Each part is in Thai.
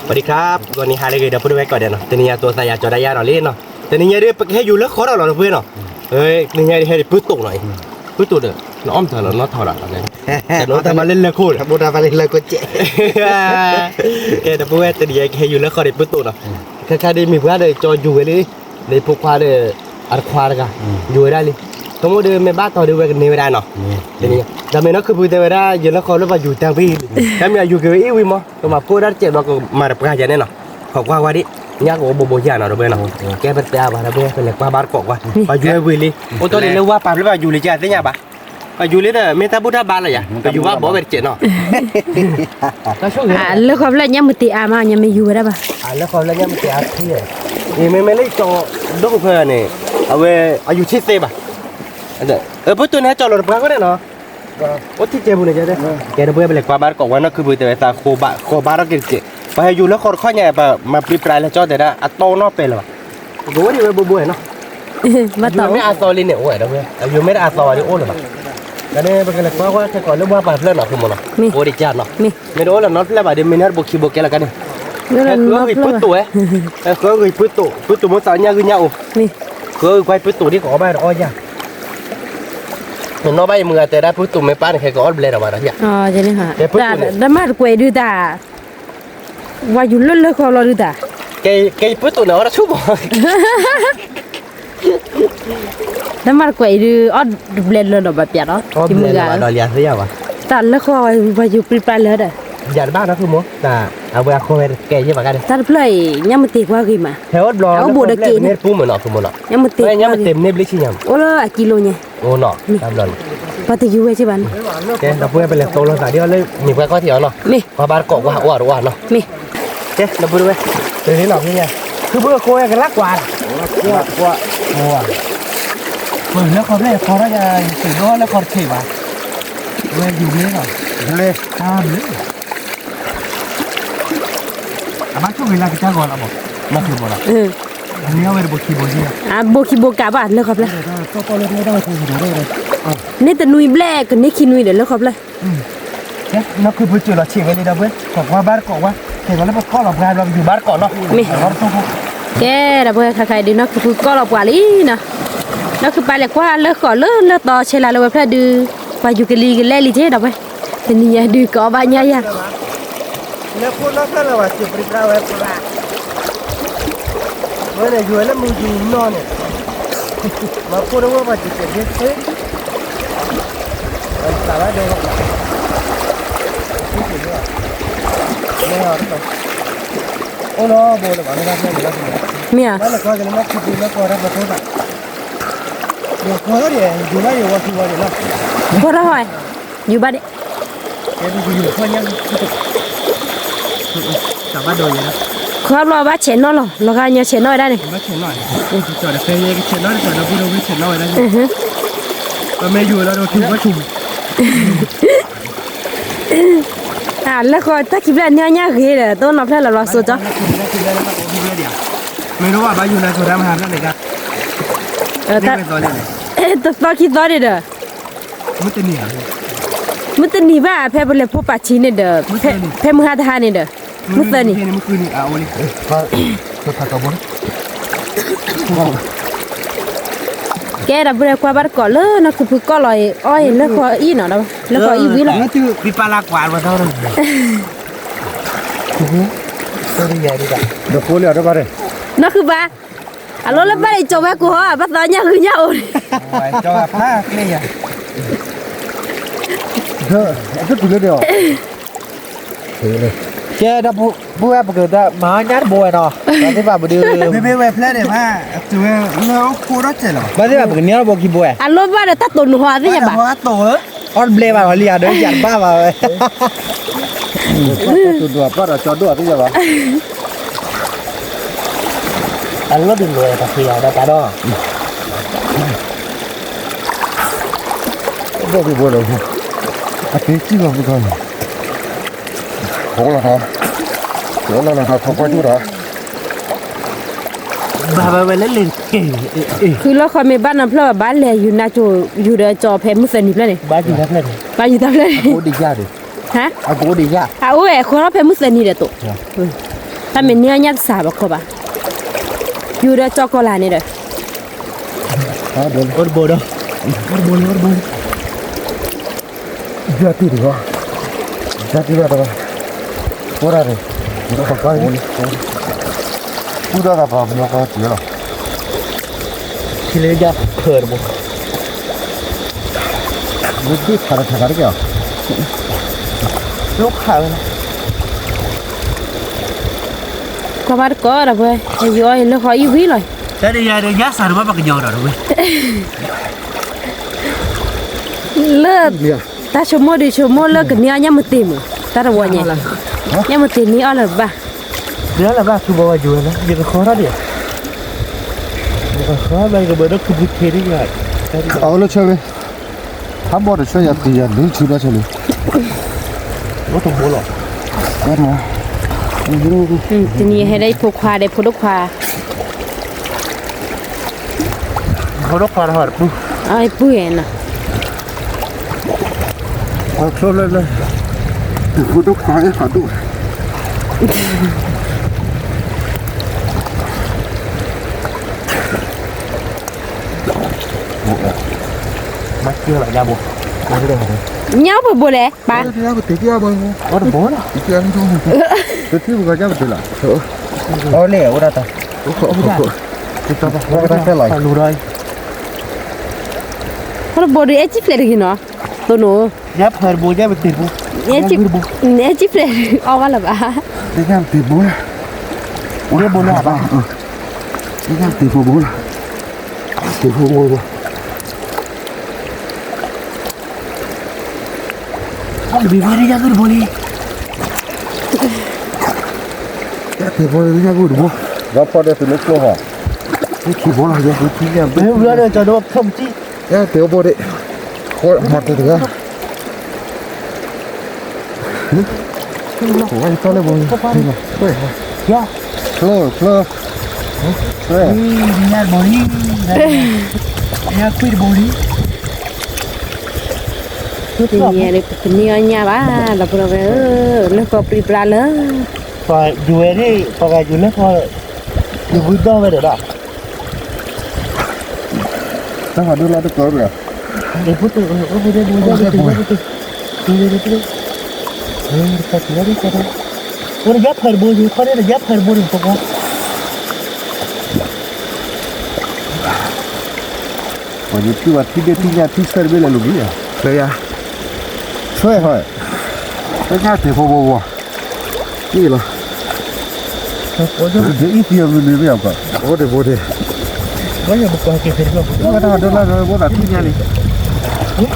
สวัสดีครับวันนี้หาอะไรกันเดี๋ยวพูดไว้ก่อนเดี๋ยวเนาะแต่นี่ตัวสายจอดายาหน่อยเล่นเนาะแต่นี่เดี๋ยวให้อยู่แล้วขอเราเพื่อนเนาะเฮ้ยนี่ให้พื้นตกหน่อยพื้นตกเด้อน้องอ้อมเถอะน้องเท่าไหร่เนี่ยแต่น้องทำมาเล่นเลยคู่ครับน้องทำมาเล่นเลยก็เจ๊เดี๋ยวพูดไว้แต่นี่ให้อยู่แล้วขอได้พื้นตกเนาะแค่ได้มีเพื่อนเลยจออยู่เลยเลยพวกควาเลยอัดควาเลยกันอยู่ได้เลยทั้งหมดเดินไม่บ้าต่อเดินไปกันไม่ได้เนาะทีนี้แต่เมื่อนั้นคือพูดแต่ว่าอยู่แล้วเขาเรียกว่าอยู่แต่วิ่งแต่ไม่อยู่คือวิ่งมั้งก็มาพูดได้เจ็บเราก็มารับการเนี่ยเนาะขอบว่าดิยากโอ้โบยาเนาะเราเบเนาะแกเป็นแต่ว่าเราเบเป็นเล็กว่าบ้านกอกว่าไปอยู่วิ่งเลยโอ้ตอนนี้เรียกว่าปั๊มหรือว่าอยู่เลยจ้าได้ยังปะไปอยู่เลยเนี่ยไม่ทับบุตรบ้านเลยอ่ะไปอยู่ว่าบ่เป็นเจ็บเนาะแล้วความละเนี่ยมันตีอามาเนี่ยไม่อยู่ได้ปะแล้วความละเนี่ยมันตีอาที่นี่ไม่เลยจอดงเพื่อนนี่เอาไว้อายุชิดเซบะพูดตัวนี้จอเราพักก็ได้เนาะโอ้ที่เจ็บบุญเนี่ยจ้ะแกเราเบื่อไปเลยกว่าบ้านกอกว่านั่นคือบุญแต่ว่าโคบ้านเราเก่งเจ็บไปอยู่แล้วคนข้อใหญ่แบบมาปริปรายแล้วจอแต่ละอัตโตนอกเป็นหรอดูว่าดีเว้ยบุยเนาะมาต่อไม่อาซอลินเนี่ยโอ้ยเราเว้ยอยู่ไม่ได้อาซอดิโอ้เลยปะกันเนี่ยเป็นกันเลยว่าแค่ก่อนเรื่องว่าไปเพื่อนเนาะคุณมเนาะโอ้ดิจ้าเนาะไม่รู้แล้วน็อตแล้วแบบเดี๋ยวมีนัดบุกขี้บุกแกแล้วกันเนี่ยก็คือพื้นตัวก็คือพื้นตัวมันสาวเนี่ยคือเนี่ยโอ้ก็คือไปพื้นตัวที่ขอไปอ้อยเนี่ยมันน้องใบมือแต่ได้พื้นตัวไม่ป้านแค่ก็อ้อนเบลล์ออกมาแล้วเนี่ยอ๋อใช่ไหมคะแต่มาคุยดูตาว่าอยู่เลื่อนๆของเราดูตาแกพื้นตัวเนี่ยเราชุบแต่มาคุยดูอ้อนเบลล์เลยแบบเปียกเนาะที่มือกันเราเลี้ยงเสียว่ะแต่แล้วเขาว่าอยู่ปริปรายเลยเด้อยันบ้านนะคือมั้งแต่เอาไปเอาโคเวอร์แกใช่ไหมกันแต่เพลย์ยังมันตีกว่ากี่มาแถวบล็อกเอาบูดกินเนี่ยปูเหมือนเนาะคือมั้งเนาะยังมันตียังมันเต็มเนบลิชิยังโอ้ละกิโลเนี่ยโอ้เนาะตามนั้นปฏิกิริยาใช่บ้านแกเราพูดไปเลยโตแล้วสายเดียวเลยมีเพื่อนก็เที่ยวเนาะพอบ้านเกาะว่าเนาะแกเราพูดไปเดี๋ยวนี้หนอกนี่ไงคือเพื่อโคยกันรักกว่าโอ้เปิดแล้วเขาได้เขาได้ยังสื่อร้อนแล้วเขาเขียบอ่ะเว้ยอยู่เลยเนาะเลยเลยอาช่วงเวลาที่จ้างก่อนเราบอกมาคือบอกอันนี้เอาไว้บุกขี้บุกเนี่ยบุกขี้บุกกะบ้านเลยครับเลยก็เลยไม่ได้คุยดูได้เลยนี่แต่นุยแบล็กนี่ขี้นุยเดี๋ยวเลยครับเลยเนี่ยนั่นคือพูดจุดเราเฉียงกันเลยนะเว้ยบอกว่าบ้านเกาะว่าเห็นว่าแล้วก็เราพายเราอยู่บ้านเกาะเนาะแกเราเพื่อใครๆดูนะคือก็เรากว่าลีนะนั่นคือไปเลยกว่าเลิกก่อนเลิกต่อเชลาเราไปเพื่อดูไปอยู่กันลีกันแล่ลีเท่เราไปแต่นี่ยดูก็บ้านใหญ่ยังเนี่ยพูดแล้วแค่เราว่าจุดปริปราไว้ปลาเมื่อไหร่อยู่แล้วมึงอยู่นอนเนี่ยมาพูดว่าจุดเด็ดเด็ดสาระเดียวไม่เอาไม่เอาโอ้โหโบเลยว่าไม่ได้ไม่ได้เมียแล้วก็จะมาคิดดูแล้วก็รับมาโทษเดี๋ยวเขาเดี๋ยวอยู่ไหนอยู่ว่าคือว่าเดี๋ยวนะพอแล้วหอยอยู่บ้านเด็กเดี๋ยวดูอยู่คนยังสามารถโดนเลยนะครับรอบ้านเชนน้อยหรอรอการเยอะเชนน้อยได้เนี่ยบ้านเชนน้อยจอดเฟย์เชนน้อยจอดเราพูดเราไม่เชนน้อยได้เราไม่อยู่แล้วเราถูกว่าชุ่มแล้วก็ถ้าคิดแบบเนี่ยคือเดี๋ยวต้นนับได้แล้วเราสู้จ้ะไม่รู้ว่าบ้านอยู่ในโซนน้ำหาดนั่นเองครับแต่ตอนคิดตอนเด้อมุตนี่บ้าแพ้ไปเลยพวกปัจฉินเด้อแพ้มือหาทหารเด้อมุตนี่มุตนี่เอาเลยก็ถักกระบอกแกดับเบิลกว่าบ้านก่อนเลยนะคือก็ลอยอ้อยแล้วก็อีเนาะแล้วก็อีวิลล์แล้วคือปีปลากวาดมาเท่านั้นตัวใหญ่ดีกว่าเดี๋ยวพูดเลยได้ป่ะเลยนั่นคือบ้าอ่ะแล้วบ้านไอ้โจแม่กูฮะบ้านตอนนี้คือเน่าโจผ้าเนี่ยเฮ้ยก็ตัวเดียวแกดับบัวปกติมาหน้าบัวเนาะตอนที่บ้านบัวดื้อไม่เว็บแล้วเดี๋ยวมาตัวเราคูรถเจ๋อบ้านที่บ้านปกติเนี่ยบัวกี่บัวอ่ะแล้วบ้านตัดต้นหัวที่ยังบ้าหัวโตออนเบลมาเรียเดินยันบ้ามาเลยจุดดัวก็เราจอดดัวที่จะบ้าอันรถดึงเลยตะเคียนได้ปะดอกบัวกี่บัวเลยอาทิตย์ที่เราไปกันของเราครับเดี๋ยวเราทำไปดูนะบ้าไปเล่นเล่นเก่งคือเราคอยมีบ้านน้ำเพลาบ้านเลยอยู่นาจูอยู่เดือจอเพมุสนิเพลเลยบ้านอยู่ทับเลยบ้านอยู่ทับเลยโอ้ดียากดิฮะโอ้ดียากโอ้ยคนเราเพมุสนิเด้อตัว ถ้าเป็นเนื้อยัดสาบก็บ่อยู่ได้จอกลานี่เด้อ Or bodo. Or bodo. Jati di bawah. Jati berapa? Kurang ni. Udah apa ini? Udah apa? Punya kau dia lah. Kile ja kheur bo. Bukti cara cara kya? Lúc khảo. ก็บาดก็ระเว้ยอยู่ไอ้แล้วขออีวิเลย Thế đi ra đây giá sao nó bắt cái giò rồi rồi. เลิศตาชมดิชมเลิกกันเนี่ยยังมาติมตาระวังเนี่ยยังมาติมนี่อ๋อเลยบ้า Đó là ba chú bò dừa đó, giờ có khó đó đi. Giờ khó đây cái bờ đất không biết thế đấy rồi. Ở nó chơi đi. Hắn bỏ được chơi nhà tiền đến chưa đó chơi đi. Nó không bố lọ. Bắt mà. ทีนี้ให้ได้ผูกควาได้ผูกควา Khó đó qua hỏi bu. เอาไอ้ปุ้ยน่ะ Ở chỗ lên lên. Cô đúc khói hả đúc. Mắt chưa lại ra bộ. Bố đây rồi. เงี้ยบ่บ่เลยป้า Thế nào thế kia bao nhiêu? Có được bố đó. Thế kia không? Thế kia vừa ra một tí là. Ở nè ở đây ta. Chúng ta phải cái lại. Phải lù đây. เพราะบ่ได้จิฟเลยกินเนาะตัวหนู Giáp hơi bố giáp tiền bố. เนี่ยจิฟเลยเอาว่าล่ะบ้า Thế kia thì bố. Ủa bố nào ba. Thế kia thì bố là. Thì bố ngồi bố. Vì vậy đi ra cứ bố đi. Thì bố đi ra ngồi bố. Gặp qua đây thì nó cô hả? Thế thì bố là gì? Thế kia Bé vừa đây cho nó không chi. Thế tiểu bố đấy. Khôi mặt thì được. Ủa anh cho lên bố. Dạ. Flơ, flơ. Flơ. Nhà bố đi. Nhà quy bố đi. ทีนี้เลยเนี่ยเนี่ยบ้าแล้วบ่ได้แล้วก็ปรีปลาเลย Phải dù ấy đi, phải cái dù nó thôi. Dù vui đau về được đó. Sao mà đưa ra được cỡ rồi? Để phút tự ở vui đây, vui đây, vui đây. Ta chỉ đi cho đây. Ủa giáp hơi bố gì, khó đấy là giáp hơi bố đừng có quá. Còn những cái vậtที่nhàที่เซอร์เวลาลูกนี่อ่ะเลยอ่ะช่วยหน่อยไม่ง่ายเถอะพ่อบ่นี่เหรอเดี๋ยวอีเทียมเลยไม่เอาก่อนโอ้เดี๋ยวโบเดี๋ยว Có nhiều một cái kia không? ก็ได้เดี๋ยวเราโบตัดที่เนี่ยนี่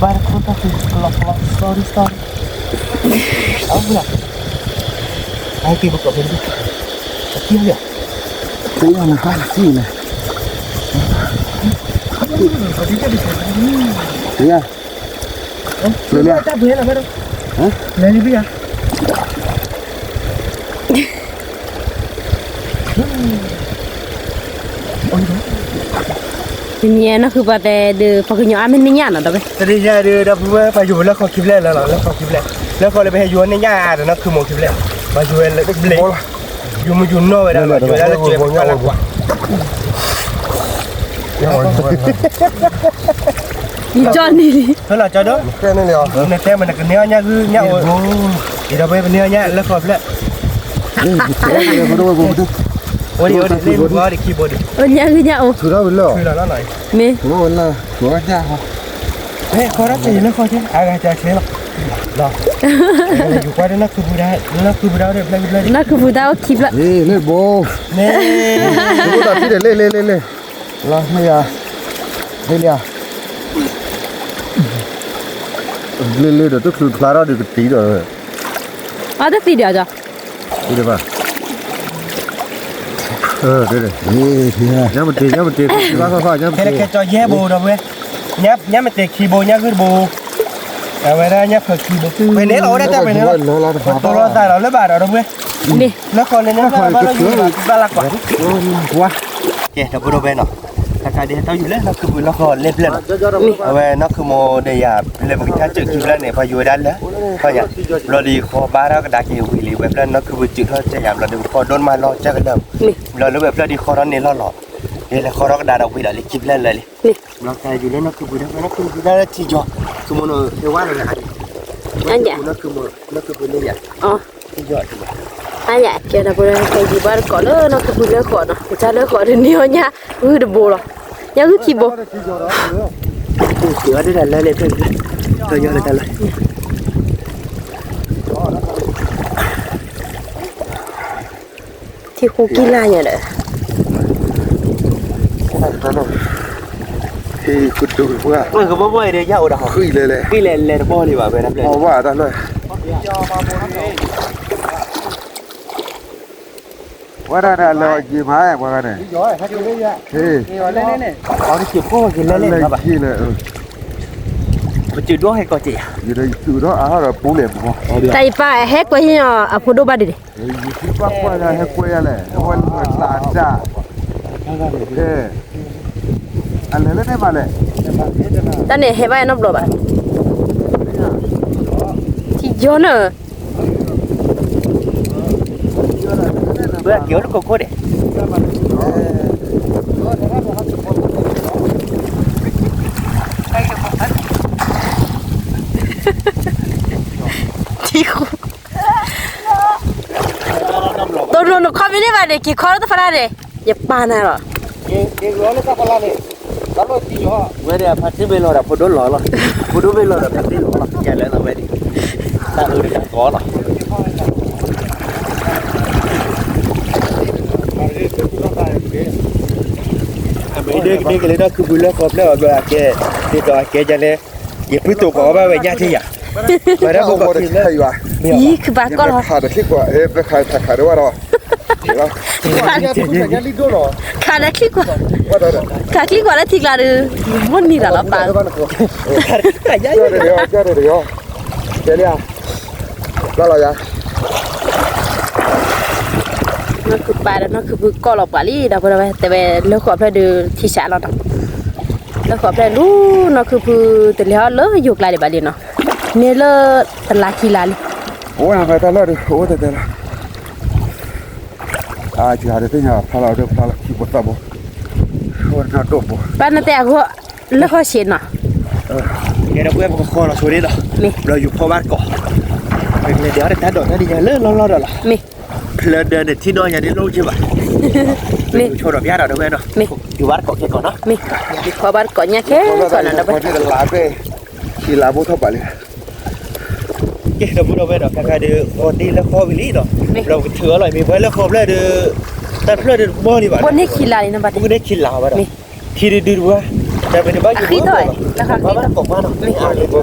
Ba con ta thì lọc sorry. Áo vừa. Ai kia một cái bên đi. Kia kìa. ตีมันไปที่เนี่ยเนี่ยเลยเนี่ย Ta vừa là bắt đâu? Hả? Lấy đi bây giờ. ทีนี้นะคือว่าแต่เดือพอคือย้อนมันไม่ยากเนาะตะเว้ย Thế đi ra đưa đập vừa phải dù nó không kịp lên là nó không kịp lên. Nó còn lại phải dù nó nhà rồi nó cứ một kịp lên. Mà dù là cái lấy. Dù mà dù nó vậy đó là dù là chuyện mà là quá. อีจอนนี่ดิ Thế là cho đó. แค่นี้เลยเหรอ Này xem mình là cái nhá cứ nhá. Thì đâu bên nhá nhá nó không lên. นี่เขาด้วยผมดู Ôi đi lên qua đi keyboard đi. เออเนี่ยคือเนี่ยโอ้ ถือได้เป็นแล้ว คือlà nó này. แม่ ถือว่าเป็นแล้วถือว่าจ้าเขา Ê, khó đó thì nó khó chứ. Ai ra chơi lắm. Rồi. Dù qua đây nó cứ vui đá đây, lên. นั่นคือผู้ดาวคลิปละ นี่เล่นโบ Nè. ดูตัดที่เด็ดเล่รอไม่ยาเล่นยาเล่นเดี๋ยวต้องคือคลาร่าเดี๋ยวตีเดี๋ยว อ๋อแต่สิเดียวจ้ะ นี่เดี๋ยวป่ะเดี๋ยวนี่ทีนี้ย้ำมันตีว่าค่อยๆย้ำมัน Thế là ตี cái cho dễ bù đâu vậy. Nháp mà tệ keyboard nhá cứ bù. Vậy ra nháp phải keyboard. Vậy nếu ở đây ta phải nếu. Tôi lo tài nó lấy bà đâu vậy. นี่ Nó còn lên nó ba lạc quả. Quá. Kìa, nó bù đâu bên nào. กายเดียเต้าอยู่แล้วเราคือเราก็เล่นเล่นเอาไว้นักคือโมเดียเล่นมันแค่จุดคิวแล้วเนี่ยพออยู่ด้านแล้วพออย่างเราดีคอบาร์ก็ได้กี่วิลีแบบนั้นนักคือจุดเขาจะอย่างเราดูพอโดนมารอจะกันเดิมเราแล้วแบบเราดีคอร้อนเนี่ยรอนี่แหละคอร้อนก็ได้เราวิลีคลิปเล่นเลยเรากายอยู่แล้วนักคือบุญนักคือบุญได้ที่จ่อคือโมโนเทวาเลยนะนักคือบุญเนี่ยอ๋อที่จ่อที่ Aya, que era por el que llevar color, no que pudiera con, echarle con el niño ya, de bola. Ya que kibo. Yo de la letra. Tôi yo letra. Thì khu kia là nhỉ đấy. Thì cụt đùi quá. Ôi cái bố bơi đây dạo đâu. Khơi lệ. Khi lệ bò đi vào về nắp lên. Bỏ vào ra rồi. Quá ra là gì mà qua này. Thì. Có cái chìa khóa thì lên các bạn. Lên này. Mà chữ đó hay có chị? Gì đây chữ đó áo là bố đẹp không? Tại phải hết quá nhỉ, à phụ đồ ba đi. Gì bác qua là hết quê này, quên là cha. Thế. Anh lấy lên đây mà này. Ta này hết vai nó đồ ba. Thì gió nữa. Bữa kiểu nó có đấy. Tôi nó không biết vậy để kí khó nó phải đây. Nhập ba này rồi. Cái lỗ nó có phải này. Đó là gì đó. Vậy thì phát triển bên lò là phụ đốt lò rồi. Phụ đốt bên lò là phát triển lò rồi. Chạy lên là vậy đi. Ta được có rồi. Đây cái lấy đó cứ vui lắm khôngแล้วก็แกที่ก็แกจะเลยอย่าพึ่งตกออกมาไปย่าที่อย่ามาแล้วก็กินแล้ว Ý cứ bà con rồi. Khá được clip quá, phải khai đúng không? Khá đã clip quá. Khá clip quá đã thích là được muốn đi là lắm bà. Cho được không? Chơi đi à? Đó là gì? Nó cứ bà đó, nó cứ vừa co lọc quả lý đâu rồi, tại vì nó khỏi phải được thị xã nó đâu. Nó khỏi phải lú, nó cứ vừa từ lẽ lớn dục lại để bà đi nó. Nên là tận lá chi lại. Ủa phải ta lo đi, ủa ta là. À chỉ là để nhà ta là được ta là chỉ một tabo. Ủa nó đổ bộ. Bà nó tè của nó khó xịn nó. Cái đó quên một con là số đấy rồi. Rồi dục kho bát cỏ. Mình để đỡ để ta đổi nó đi nhà lớn lo rồi là. Lên đây để thi đôi nhà đi lâu chưa vậy? Mình cho đọc giá nào đâu em đâu. Dục bát cỏ cái cỏ nó. Mình kho bát cỏ nhà thế còn là đâu vậy? Cái là lá về. Chỉ lá bố thọ bả liền. Cái đó bữa đâu về đó cái đi còn đi là kho bị lý rồi. Rồi cái thừa lại mình với là kho lại được. Ta phải được bao nhiêu vậy? Bọn này khi lại nó bắt. Cũng đấy khi lào vậy đó. Khi đi qua. Tại vì bao nhiêu bữa rồi. Nó khác bát cỏ quá rồi.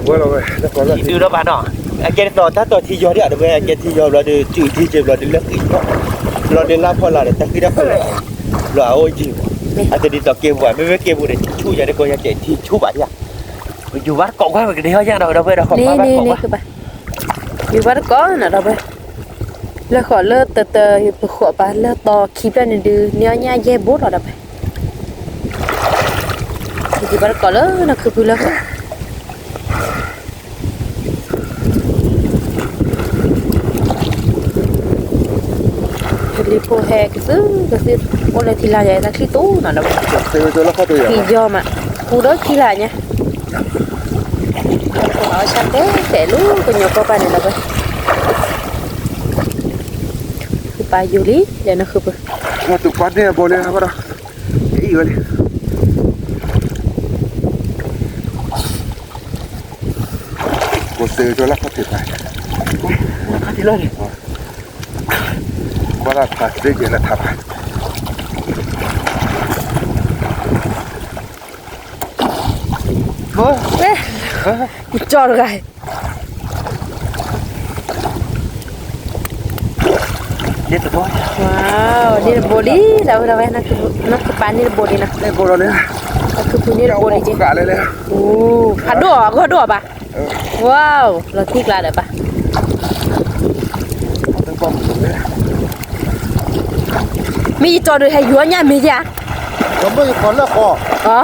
Bữa rồi, nó có là đi đó bạn đó. Anh cái đó ta thì do đấy ở đây anh cái thì do là đi chữ thì chữ là đi lắc ít đó. Là đi làm phải là để ta khi đó phải là ôi chịu. Anh đi tao kêu vậy mấy kêu để chú giờ để coi nhà chạy thì chú bạn nha. Dù bắt cỏ quá mà cái đấy hơi đâu đâu về đâu không bắt cỏ quá. Nè dù bắt có là đâu vậy? Là khỏi lơ từ khỏi bà lơ to kịp ra nên đưa nhớ nha dê bút rồi đâu vậy? Dù bắt có lơ nó cứ vui lơ. Đi phố hè cái gì ôn lại thì là vậy ta khi tú nào đâu. Thì do mà khu đó khi là nha. Ở sang thế sẽ lú có nhiều con này là vậy. Bà du lý để nó khử. Nó tụt quán này bò lên hả đâu? Cái gì vậy? Cô sư cho lắc phát thiệt này. Phát thì lên đi. Quá là thật, đây chỉ là thật. Cho được rồi. Đi từ thôi. Wow, đi là bò đi, đâu đâu nó cứ bán đi là bò đi nào. Đây cô đó nữa. Nó cứ đi là bò đi chứ. Cả lên đây. Hạt đỏ, có đỏ bà. Wow, là thích là đấy bà. Mi cho được hay dúa nha mi ra. ผมไม่ขอเลิกคอ อ๋อ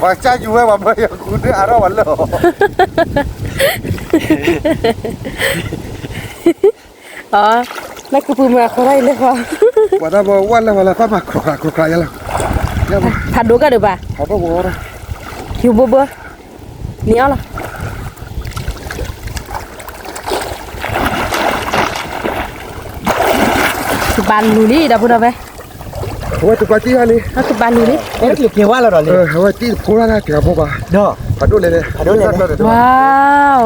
ว่าจ้าอยู่ไว้ว่าไม่คุณนี่อะไรวันเลย อ๋อนั่นคือปูมาเขาได้เลยค่ะ ว่าถ้าบอกวันแล้ววันละก็มาครอกครอกยังไงยังไง ทันดูกันหรือเปล่า เขาต้องบอกนะ หิวเบื่อเหนียวเหรอคือบานลูนี่ดับพูดเอาไป ว่าตัวจีอะไร นั่นคือบานลูนี่ เอ๊ะเกี่ยวว่าเราหรอเลย ว่าจีพูดอะไรเกี่ยวกับบ้า เนาะ พัดดูเลยพัดดูเลย ว้าว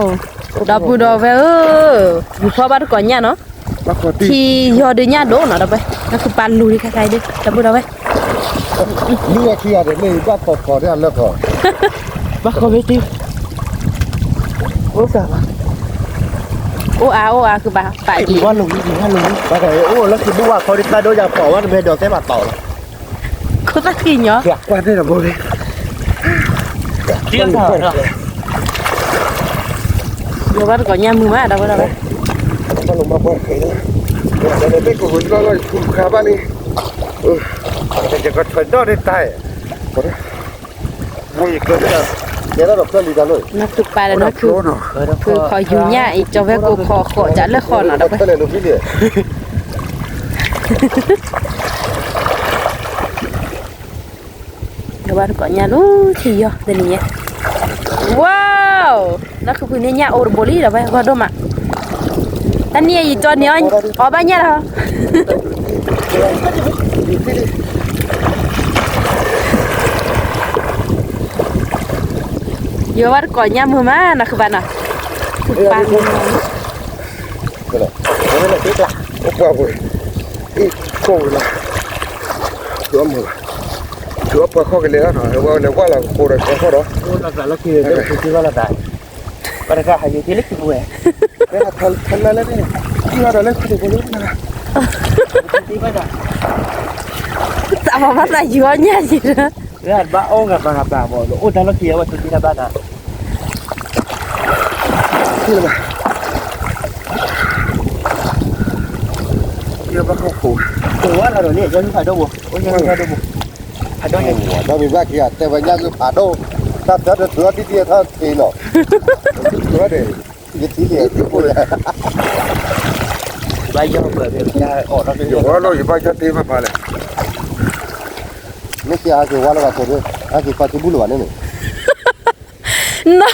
ดับพูดเอาไปอยู่พ่อบ้านก่อนเนี่ยเนาะ มาขอตี ที่ยอดเนี่ยโดนเนาะดับไปนั่นคือบานลูนี่ใครๆดิดับพูดเอาไป นี่ว่าที่อะไรนี่ว่าขอได้เลิกก่อน มาคอมเมดี้โอ้สา โอ้อาคือป่าป่า อี อี ว่าลงนี่ว่าลงนี่มาแต่โอ้แล้วคือดูว่าเขาดิซาโดอยากบอกว่าเป็นดอกแค่บาดเต่า เขาตะกินเนาะ อยากว่าได้หรือเปล่าเนี่ย เที่ยงเถอะ เดี๋ยวว่าก่อนเนี่ยมือมาดับพูดเอาไป มาลงมาบ่อยเลยแต่ในเด็กคนก็คุ้มค่าบ้านนี่แต่จะก็ทนได้ตายไม่เกินเลยเดี๋ยวเราต้องรีบเลย นั่นคือป่าแล้วนั่นคือคอยอยู่เนี่ยอีกจะแวะกูขอจะเลิกคอเนาะดับไป ก็เลยลูกพี่เนี่ย เดี๋ยวว่าก่อนเนี่ยนู้ที่ยอเดี๋ยวนี้ว้าวนั่นคือพื้นเนี่ยโอร์โบลีดับไปว่าดมอ่ะอันนี้อีจอเนี่ยอ๋อบ้านเนี่ยเหรอเดี๋ยวว่าก่อนเนี่ยมือมานั่นคือบ้านอ่ะคือบ้าน ก็เลยไม่ได้ติดละว่าบุยอีกโค้งละตัวมือตัวปลาข้อกันเลยนะว่าเนี่ยว่าเราโคตรข้อหรอ โอ้หลักๆแล้วคือเรื่องที่ว่าเราได้ปรากฏหายอยู่ที่เล็กที่บุ้ย เนี่ยทันแล้วเนี่ยที่ว่าเราเล่นคือคนรู้นะ ที่ว่าจะ แต่ว่ามันอายุเนี่ยสินะ เรื่องบ้าโอ้กับบ้าบ้าบ่โอ้แต่เราเกี่ยวว่าชุดที่ทำบ้านอ่ะ ที่อะไรเยอะมากโค้ง ถือว่าเราเนี่ยยังถ่ายดูบุโอ้ยังถ่ายดูบุถ่ายดูยัง ถ้ามีว่ากี่แต่ว่ายังคือผ่าโดถ้าจะถือที่เดียวถ้าตีหรอกถือเดี๋ยวยึดที่เดียวที่พูดเลย ใบยอเปิดเป็นยาออกเราเป็น อยู่ว่าเราอยู่บ้านจะตีมาพาเลยไม่เกี่ยวกับว่าเราตัวนี้อาคือปฏิบุรุษนี่นี่ นะ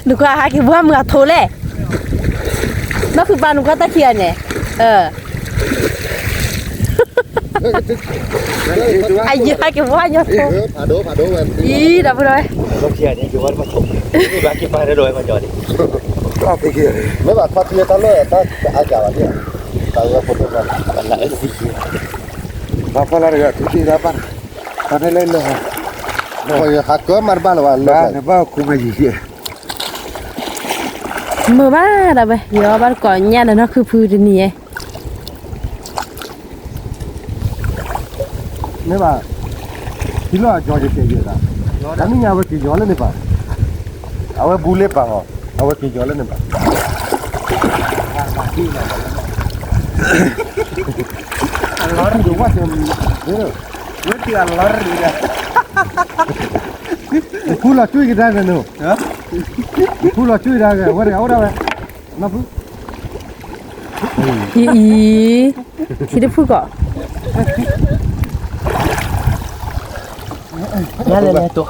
หนูก็หาคิดว่ามึงโทรเลยนั่นคือบ้านหนูก็ตะเคียนเนี่ยไอ้ยี่ห้อคิดว่าเนี่ยโทร ผ่าโดมัน อีดับไปเลย เราเขียนนี่คือว่ามาชมนี่บ้านกินมาได้โดยมาจอดิ ก็ไปเกี่ยวไม่ว่าพัดเทียตลอดถ้าอาจารย์เนี่ยตายแล้วคนละ กันละสิ มาพอแล้วเนี่ยทุกทีนะป้าตอนนี้เล่นเลยฮะโอ้ยหักก็มันบ้านว่าบ้านบ้านคุ้มไม่ยี่ มือบ้าดับไปเดี๋ยวบ้านก่อนเนี่ยนะคือพื้นนี่ ไม่ว่าที่เราจอดจะเกี่ยวกันแล้วนี่เอาไปกี่ย้อนเลยเนี่ยป้าเอาไว้บูเล่ป้าเอาไว้กี่ย้อนเลยเนี่ยป้าร้อนอยู่ว่าจะเนี่ยไม่ที่อันร้อนเลยพูดละช่วยกันได้กันเนาะพูดละช่วยได้กันว่าเดี๋ยวเอาได้ไหมมาพูด อีที่ได้พูดก่อน นี่เลยตัว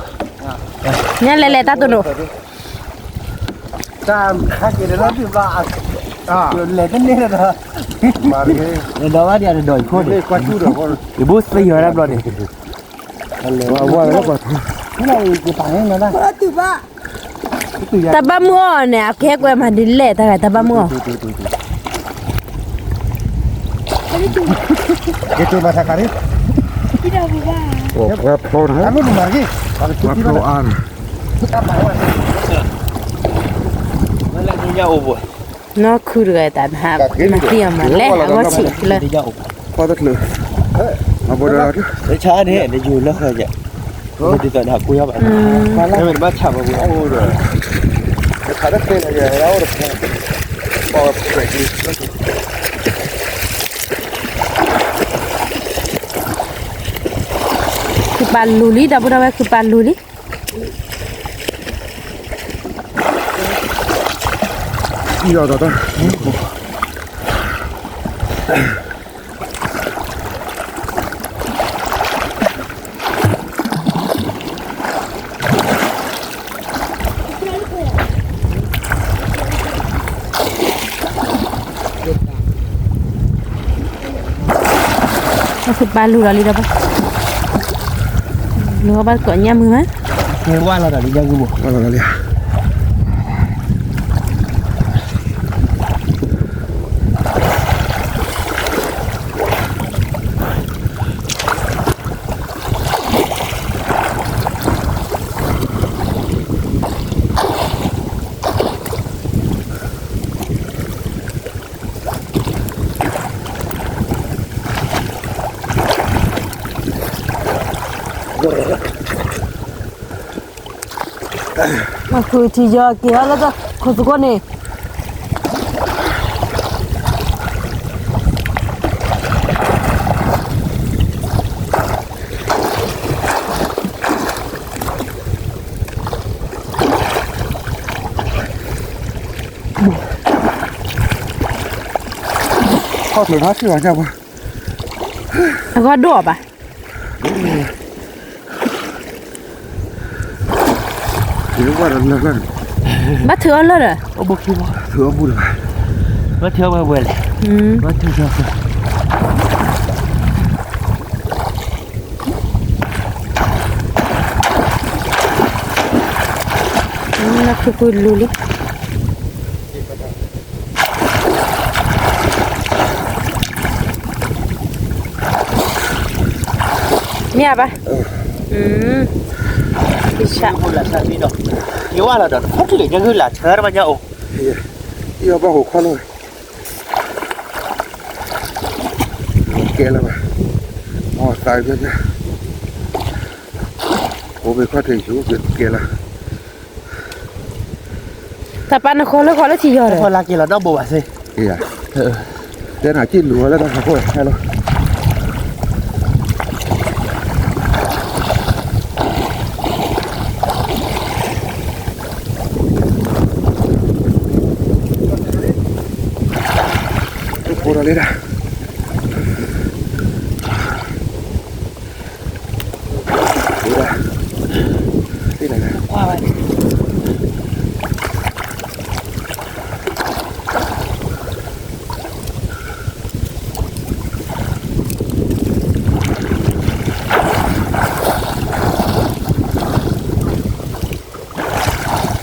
เนี่ยเละๆตาตัวหนู ตามข้าเกิดแล้วที่ว่าเลยนั่นนี่นะ มาเลย เดี๋ยวว่าเดี๋ยวโดยโคตร เลยกว่าชูเดี๋ยว อยู่บูสไปอยู่แล้วบอลนี่ ว่าแล้วก็ เราจะตายยังไงนะ แต่บ้ามัวเนี่ยแค่กว่ามาดิเละแต่บ้ามัว Itu masa kari? Tidak buka. Oh, kapor. Anu di lagi. Kaproan. นั่นแหละที่ยาอุบ nó cứ rồi tạm hạ mà kia mà lẽ có chỉ là ที่ยาอุบ Padat lu. Apa dah tu? ไอ้ช้าเนี่ยเดี๋ยวอยู่แล้วเคยจะไม่ติดต่อหากูยับอ่ะไม่เป็นบ้าฉับอ่ะกู Oh, dah. Ada pen aja. Lalu dah. Oh, pergi. คือปลาลูลิดับเราไว้คือปลาลูลิ อีเราต่อเราคือปลาลูลิดับหรือว่าปลาเกาะย่ามือไหม เฮ้ยว่าเราเดี๋ยวยังกูบอก ว่าเราเลยมาคุยที่ยอกี่แล้วก็คนทุกคนนี่ข้อถือท้าที่หลังจากว่า แล้วก็ดวบอ่ะ ถือว่าเราเลิก บัดเถื่อนเลยเหรอ โอ้บอกคิดว่า ถือว่าบุญไป ว่าเที่ยวมาเว้ย ว่าเที่ยวเที่ยว นักคือคุยลูลิเนี่ยปะพิชา คนละชาติดอกเยอะว่าเราเดี๋ยวเขาที่เหลือยังคือหลาเชิญมาเยอะโอ้ อีเราบ้าหัวข้อเลยเกล้แล้วอ๋อตายเพื่อนนะโอ้ไปข้อถือชูเกล้แล้ว แต่ปานคนแล้วคนแล้วที่ยอดเลย คนละกินเราต้องบวชสิ เกียเดินหาจิ้นหลัวแล้วต้องขอโทษให้เราโคตรเลยนะดูนะที่ไหนนะ ว่าไป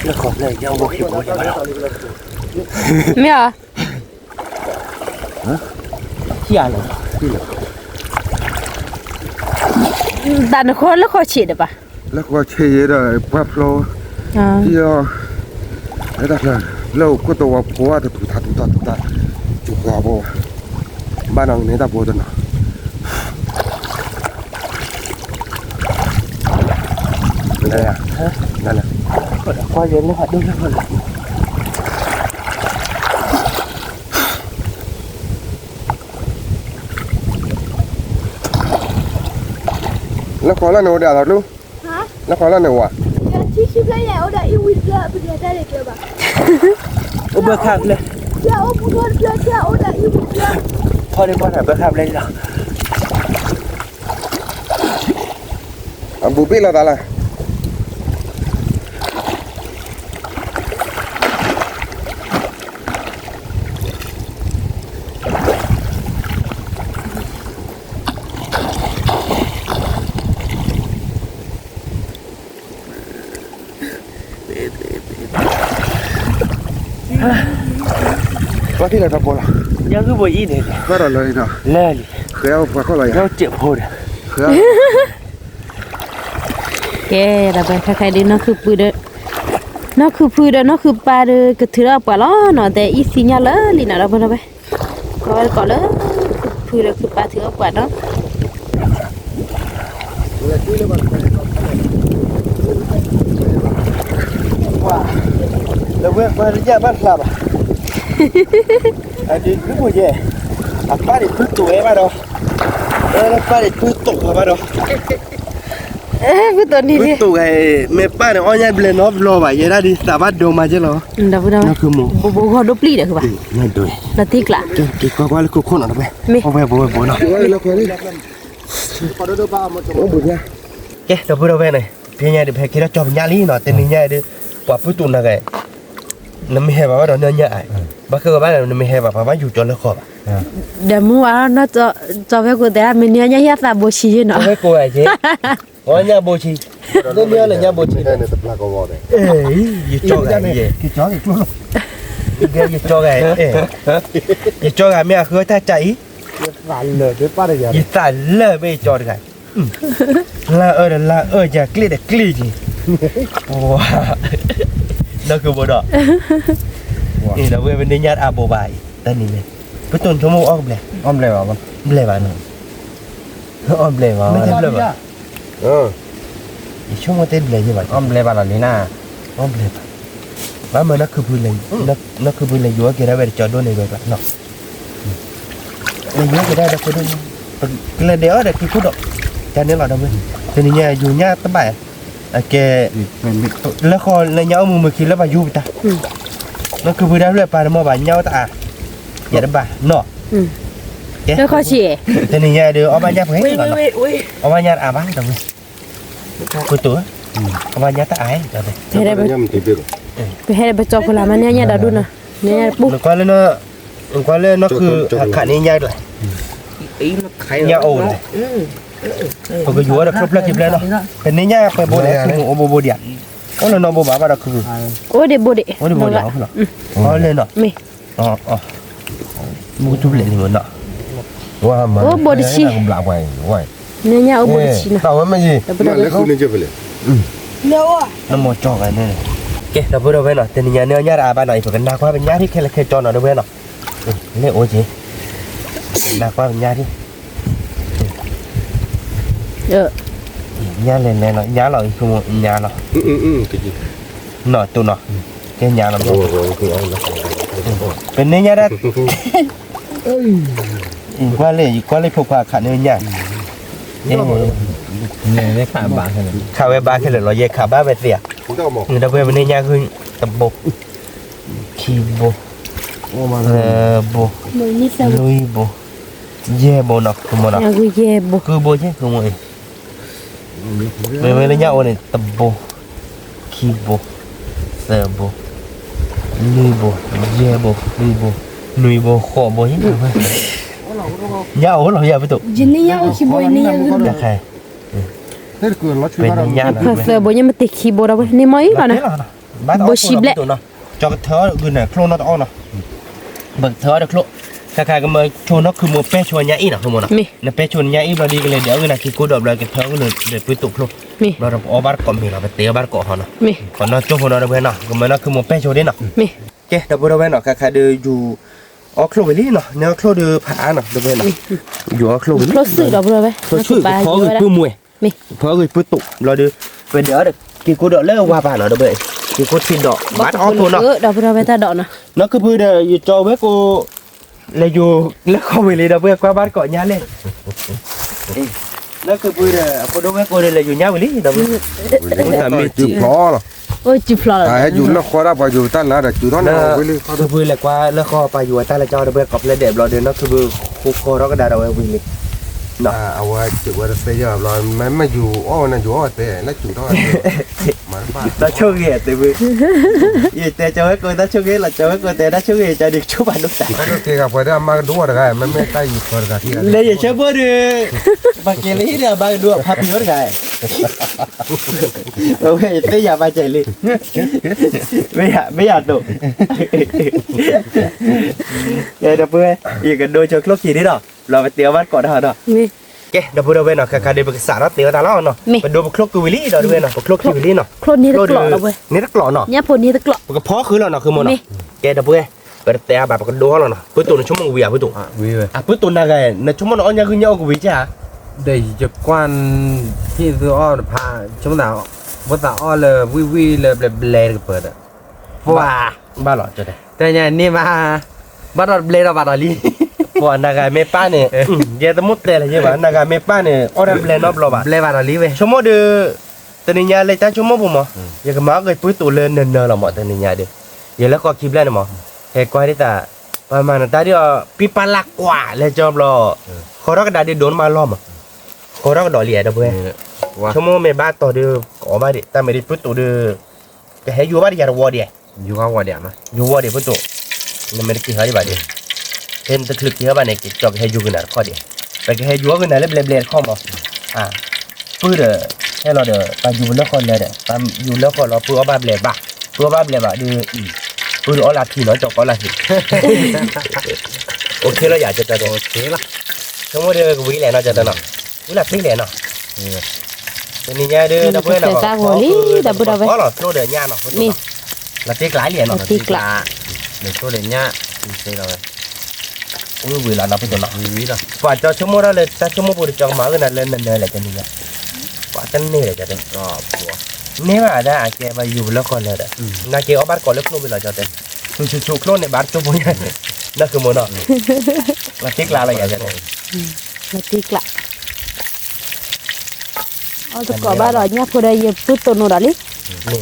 เรื่องของเลยยังบอกคิดว่าจะมา ไม่เหรอ ที่อะไร แต่คนแล้วคนฉีดปะ แล้วก็เชียร์ได้ปั๊บโลที่เราแล้วแต่ละเราก็ตัวผัวถูกทัดถูกตัดจุกกระโบบ้านเราเนี่ยตาโบตันนะอะไรอ่ะนั่นแหละ พอเย็นเลยค่ะดูแล้วคนละ แล้วขอละหนูเดี๋ยวเราดูแล้วขอละหนูอ่ะ ที่ชิปเลยแล้วได้อีวิทย์เลยไปเรียนได้เลยเกี่ยวกับ โอ้เบอร์ขับเลย เจ้าผู้ทนเจ้าเจ้าได้อีวิทย์เลย พอได้พอไหนเบอร์ขับเลยเนาะ อ่ะบุปี้เราตาละว่าที่ไหนตาโบล่ะ ยังคือบ่อีเนี่ย ก็เราเลยเนาะ เล่เลย เคยเอาไปเข้าอะไร เราเจ็บโหด เคย แกเราไปใครๆดีนั่นคือปืนเด้อนั่นคือปืนเด้อนั่นคือปลาเด้อกระถือเอาปลาล้อเนาะแต่อีสิญญาเลยลีน่ะเราไปไปก่อนเลยปืนเด้อคือปลาถือเอาปลาเนาะ ว่าแล้วเว้ยมาเรียบ้านคลับอ่ะอันนี้คือบ่แย่อ่ะป้าดิพึ่งตัวเองมาดอกแล้วป้าดิพึ่งตกมาดอก พูดตัวนี้ ปื้ ดิ ตุกไอ้เมป้าเนี่ยอ้อยเบลนอฟรอว่ะยายได้ดิสาบานโดมาเจ้าเหรอ ดับดับ นั่นคือหมู โบขอดูปลีเด้อคือป่ะ นั่นด้วย นาทีกละ เกี่ยวกับว่าลูกคนอะไรไปเอาไปบ่บ่เนาะ แล้วคนนี้พอได้บ้ามันจะ โอ้บุญเนี่ยแกเดี๋ยวพูดเอาไว้หน่อยเพียงไงเดี๋ยวเพคิดว่าจอบยาลีเนาะแต่นี่ไงเดี๋ยวกว่าปื้ตุนนะไงน้ำไม่ให้แบบว่าเราเนื้อเยอะไอ้บ้าคือว่าน้ำไม่ให้แบบว่าอยู่จนแล้วขอบ เดี๋ยวมัวน่าจะไปกูแต่มีเนื้อเยอะๆแต่โบชีเนาะ ไม่กลัวไอ้เจ๊อ๋อเนี่ยโบชีเนื้อเลยเนี่ยโบชี ได้ในตะปลากระวอดเลย เอ้ยอยู่จอกไอ้เจ๊ กี่จ้อกี่จ้อ เดี๋ยวอยู่จอกไอ้เอ้ยอยู่จอกไอ้เมียคือถ้าใจ สั่นเลยเดี๋ยวป้าได้ยัง อยู่สั่นเลยไม่จอดไงละจะกลีจีว้านั่นคือบ่ดอกนี่เราเป็นนิยายอาโบบายตอนนี้เนี่ยพี่ต้นชั่วโมงอ้อมเลย อ้อมเลยว่ะมัน เลยว่ะน้องอ้อมเลยว่ะไม่ใช่เลยว่ะ ชั่วโมงเต้นเลยใช่ไหม อ้อมเลยว่ะหล่ะนี่น่า อ้อมเลยป่ะว่ามันนักคือพื้นเลยนักคือพื้นเลยอยู่ว่าเกี่ยวกับจอดด้วยในแบบเนาะในนี้ก็ได้แต่คนนึงเลยเดี๋ยวเด็กที่พูดดอกจานนี้เราทำเลยทีนี้เนี่ยอยู่เนี่ยตั้งแต่แก เป็นมิด แล้วคอเลยเงามือคิดแล้วมาอยู่ตานักคือพื้นได้เลยปลาหม้อบ่ายเงาตาอย่าได้บ่าเนาะ แล้วก็เฉี่ย ทีนี้เนี่ยเดี๋ยวเอามาเนี่ยเพื่อนก่อนเนาะเอามาเนี่ยอาบ้างตรงนี้คุยตัวเอามาเนี่ยตาไอ้เดี๋ยว ให้ได้ไป ยังติดอยู่ ไปให้ได้ไปจอบคนละมันเนี่ยดาดุนะเนี่ยปุ๊บ หนูก็เลยเนาะหนูก็เลยเนาะคือขานี้ยากเลยยากโอ้เลยผมก็อยู่ว่าครบแล้วคลิปแล้วเนาะเป็นนี่ยากไปโบเดียคือโอโบเดียโอ้เราเนาะโบบ้าเราคือ โอ้เดบโบเด โอ้เดี๋ยวโบเดียเหรออ๋อเลยเนาะ มี อ๋อมูจุบเลยเหมือนเนาะ ว่ามัน โอ้โบดิชี ผมหลับไว้ไว้ เนี่ยโอ้โบดิชีนะ แต่ว่าไม่ยี่มันเล็กขึ้นเยอะไปเลย น้ำมันจอกอะไรเนี่ยโอเคเราพูดเอาไว้เนาะแต่นี่เนื้อยาอาบ้านหน่อยเผื่อกันนาว่าเป็นยาที่แค่จอนหน่อยด้วยเนาะเนี่ยโอ้จีนาว่าเป็นยาที่ยาเล่นเนาะยาเราอีกคือยาเนาะ จริง เนาะตัวเนาะแกยาเรา โอ้โหคือเอาละ เป็นเนื้อยาได้อีกว่าเลยพวกขาเนื้อยาเนี่ยได้ขาบางขนาด ขาเวบ้าแค่เลยเราแยกขาบ้าไปเสีย คุณก็บอก เราเพื่อนเป็นเนื้อยาคือตะบกคีโบ โอ้มา โบ มือนี่ส ลุยโบเย่โบเนาะคือมันเนาะ ยังกูเย่บุ คือโบใช่คือมันไม่เลยยาโอเนี่ยตะบกคีโบเซโบลุยโบเย่โบลุยโบขอโบยังไงยาโอเราอย่าไปตุก จินนี่ยังขี้บอยนี่ยัง อยากใคร นี่คือรถช่วย เป็น เรา ยา เพอเสือโบยังมาติดคีย์บอร์ดเอาไว้นี่มั้ยก่อนนะ บ้านเอาตัวเนาะจอกเธอคือเนี่ยโคลนนอตออนเนาะเบิกเธอเด็กโคลคล้ายๆกับมือโชว์นกคือมือเป้ชวนยาอีเนาะคือมันเนาะ มี เนี่ยเป้ชวนยาอีเราดีกันเลยเดี๋ยวนะคือกูดอบเราเก็บเธอก็เลยเดี๋ยวไปตุกโคล มี เราเอาบาร์กอมีเราไปเตะบาร์กอเขาเนาะ มี ก่อนเนาะจบเนาะเพื่อนเนาะก็มันเนาะคือมือเป้ชวนเนาะ มี โอเคเดี๋ยวพวกเราเนาะคล้ายๆเดี๋ยวอยู่ออกโคลไปนี่เนาะเนี่ยโคลเดือผาเนาะเดี๋ยวเพื่อนเนาะอยู่ออกโคลไปนี่ รถสื่อดอกบัวไป เขาช่วยเพราะเงินปื้มมวย มี เพราะเงินปื้ตุกเราดูเป็นเดี๋ยวเด็กกินกูเดาเลิกว่าป่าเนาะเดี๋ยวเพื่อนกินกูทินดอกบ้านออกตัวเนาะ ดอกบัวไปตาดอกนะ nó cứ bây giờ cho bé cô là dù nó không bị đâu bây qua bán cỏ nhà lên nó cứ bây giờ cô đâu bé cô đây là dù nhà lý đâuจุดพอหรอ โอ้ยจิบลอ ให้อยู่แล้วคอได้ไปอยู่ตั้งแล้วแต่จุดนั้นเอาไปเลย cứ bây là qua nó kho phải dù ta là cho đâu bé cọp lên đẹp rồi nó cứ bây cô kho đó cái đà đầu em mình เอาไว้จุดว่าเสียบเราไม่อยู่อ้อนั่นอยู่อ้อแต่แล้วจุดนั้นมันป้า nó chơi ghẻ từ bây giờ tè cho bé cô nó chơi ghẻ là cho bé cô tè nó chơi ghẻ cho được chú bạn lúc tại เขาเกี่ยวกับไปได้มาดูอะไรมันไม่ใกล้อยู่คนกันที่ lấy giờ chơi bữa đi bà kia lấy là bà đua hấp nhớ cái ok bây giờ bà chạy đi bây giờ tụ đây đập bữaอีกโดยเฉพาะกี่นี่เนาะเราไปเตี๋ยววัดก่อนเนาะ มี โอเคเดี๋ยวพูดเอาไว้เนาะการเดินไปศึกษาเนาะเตี๋ยวตาเนาะเนาะไปดูคลกกูวิลี่เนาะด้วยเนาะคลกกูวิลี่เนาะ โคลนนี่ตะกลอเอาไว้ นี่ตะกลอเนาะ เนี่ยพวกนี้ตะกลอ มันก็พอคือแล้วเนาะคือมันเนาะแกเดี๋ยวพูดไปเตี๋ยวแบบก็ดูแล้วเนาะพูดตัวในชั่วโมงวิพูดตัว วิว อ่ะพูดตัวนั่นไงในชั่วโมงอันยังคือเงากูวิจ้า để chụp quan khi tôi o được pha chúng nào bắt đầu o là vi là ble được bớt ạ ว้าบ้าหรอจะได้ แต่เนี่ยนี่มาบัดดอดเบลดบัดดอลี่ Buat naga mepa ni. Dia temu tel je ba. Naga mepa ni orang blend up lo ba. Ble vào lý về. Cuma de teninya le ta cuma pun ya ke mak pu tu le nena lah mak teninya de. Ya lah kau kiblan mah. Kau ni ta. Mana tadi pipa lakwa le job lo. Kau rak dah di don malam. Kau rak dah lihat dah boleh. Wah. Cuma meba tu de kau ba de. Ta meri pu tu de. Ke hayu ba dia rawat dia. Dù không qua điểm á. Yu wa de pu tu. Ni meri ki hari ba de. Hen terkeluk dia ba ni ke jog hayu guna kau dia. Bagi hayu guna le ble kau mah. Pu de ให้เราเด้อไปอยู่แล้วคนเลยเด้อไปอยู่แล้วคนเราเพื่อบ้าเบลบ่ะเพื่อบ้าเบลบ่ะดูเพื่อเอาลาทีเนาะจอกเอาลาทีโอเคเราอยากจะเด้อ Ok lah. ทั้งหมดเด้อวิแลเนาะจะเด้อเนาะวิลาปิ้งแลเนาะเป็นนี่เนี่ยเด้อดับเบิ้ลเนาะอ๋อเหรอโลเด้อย่าเนาะละเต็กหลายเหรียญเนาะ Tik là để tôi để nhá. Đây rồi. โอ้ยวิลาเนาะเป็นตัวเนาะ Quý rồi. กว่าจะชั่วโมงละเลยถ้าชั่วโมงบ่ได้จองมาก็นั่นเลยนั่นเลยแหละจะนี่กว่าจะนี่เลยจะเด้อ Đó, của. นี่ว่าได้แกไปอยู่แล้วคนเลยเด้อนาเกเอาบ้านก่อนแล้วครูไปเลยจะเด้อชูๆโคลนในบ้านจบบ่ยังนั่นคือหมดเนาะละเต็กหลายละอยากจะเด้อ là tiếc lạ ô tôi có ba rồi nhá cô đây giờ phút tôi nô đã lít นี่